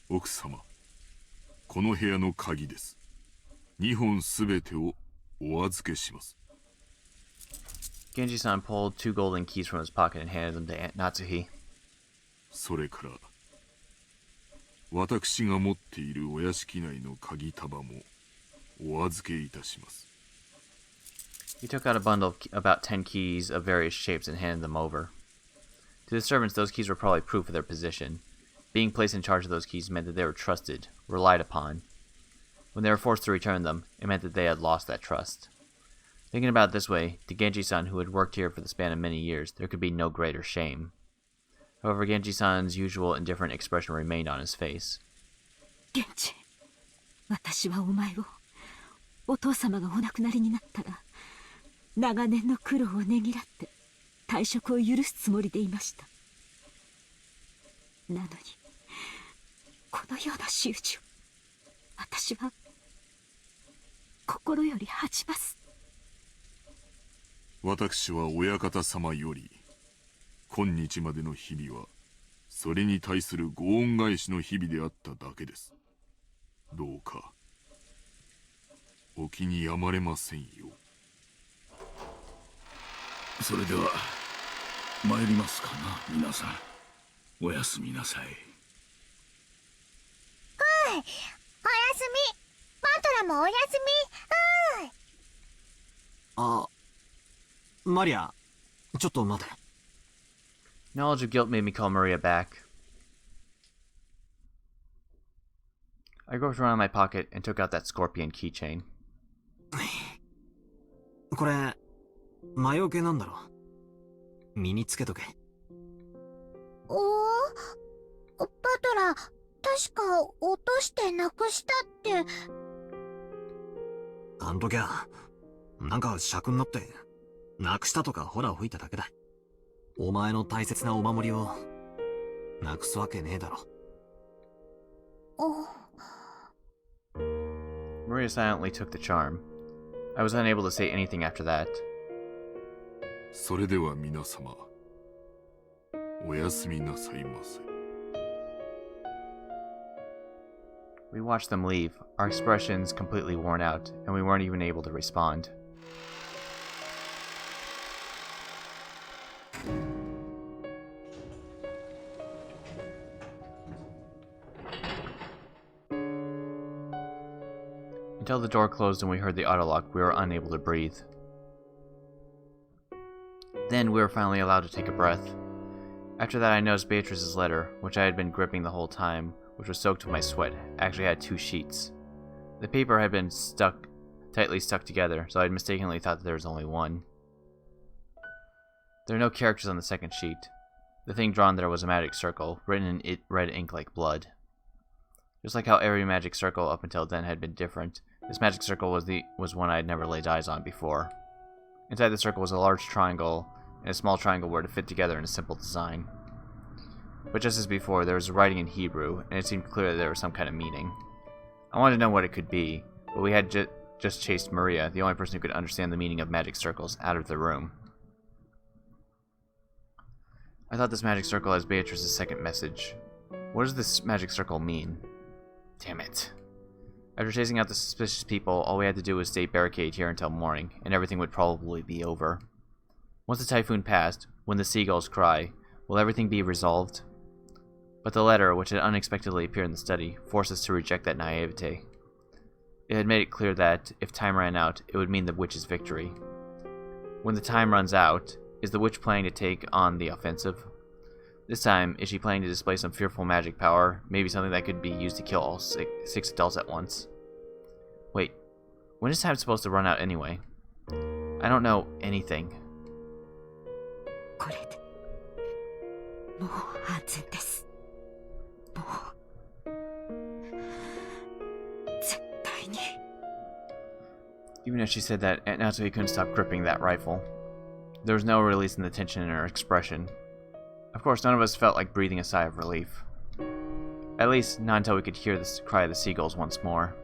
[SPEAKER 2] 奥様、この部屋の鍵です。2本すべてをお預けします。
[SPEAKER 1] Genji-san pulled 2 golden keys from his pocket and handed them to Aunt Natsuhi.
[SPEAKER 2] それから私が持っているお屋敷内の鍵束もお預けいたします。
[SPEAKER 1] He took out a bundle of about 10 keys of various shapes and handed them over. To the servants, those keys were probably proof of their position. Being placed in charge of those keys meant that they were trusted, relied upon. When they were forced to return them, it meant that they had lost that trust. Thinking about it this way, to Genji-san, who had worked here for the span of many years, there could be no greater shame. However, Genji-san's usual indifferent expression remained on his face.
[SPEAKER 3] 源氏、私はお前をお父様がお亡くなりになったら長年の苦労をねぎらって退職を許すつもりでいました。なのにこのような仕打ちを私は心より恥じます。
[SPEAKER 2] 私は親方様より今日までの日々はそれに対するご恩返しの日々であっただけです。どうかお気にやまれませんよ。
[SPEAKER 9] それでは参りますかな、皆さん。おやすみなさい。
[SPEAKER 7] おやすみ。バトラもおやすみ。
[SPEAKER 8] あ、マリア、ちょっと待て。
[SPEAKER 1] Knowledge of guilt made me call Maria back. I groped around in my pocket and took out that scorpion keychain.
[SPEAKER 8] これ魔除けなんだろ。身につけとけ。
[SPEAKER 7] バトラ、確か落としてなくしたって。
[SPEAKER 8] あんときゃなんか尺になってなくしたとかホラ吹いただけだ。お前の大切なお守りをなくすわけねえだろ。
[SPEAKER 1] Maria silently took the charm. I was unable to say anything after that.
[SPEAKER 2] それでは皆様、おやすみなさいませ。
[SPEAKER 1] We watched them leave, our expressions completely worn out, and we weren't even able to respond. Until the door closed and we heard the autolock, we were unable to breathe. Then we were finally allowed to take a breath. After that, I noticed Beatrice's letter, which I had been gripping the whole time, which was soaked with my sweat, actually had 2 sheets. The paper had been tightly stuck together, so I had mistakenly thought that there was only one. There are no characters on the second sheet. The thing drawn there was a magic circle, written in red ink like blood. Just like how every magic circle up until then had been different, this magic circle was one I had never laid eyes on before. Inside the circle was a large triangle, and a small triangle were to fit together in a simple design. But just as before, there was writing in Hebrew, and it seemed clear that there was some kind of meaning. I wanted to know what it could be, but we had just chased Maria, the only person who could understand the meaning of magic circles, out of the room. I thought this magic circle as Beatrice's second message. What does this magic circle mean? Damn it. After chasing out the suspicious people, all we had to do was stay barricaded here until morning, and everything would probably be over. Once the typhoon passed, when the seagulls cry, will everything be resolved? But the letter, which had unexpectedly appeared in the study, forced us to reject that naivete. It had made it clear that, if time ran out, it would mean the witch's victory. When the time runs out, is the witch planning to take on the offensive? This time, is she planning to display some fearful magic power, maybe something that could be used to kill all six adults at once? Wait, when is time supposed to run out anyway? I don't know anything.
[SPEAKER 3] これでもう安全です。もう絶対に。
[SPEAKER 1] Even as she said that, Aunt Natsuki couldn't stop gripping that rifle. There was no release in the tension in her expression. Of course, none of us felt like breathing a sigh of relief. At least, not until we could hear the cry of the seagulls once more.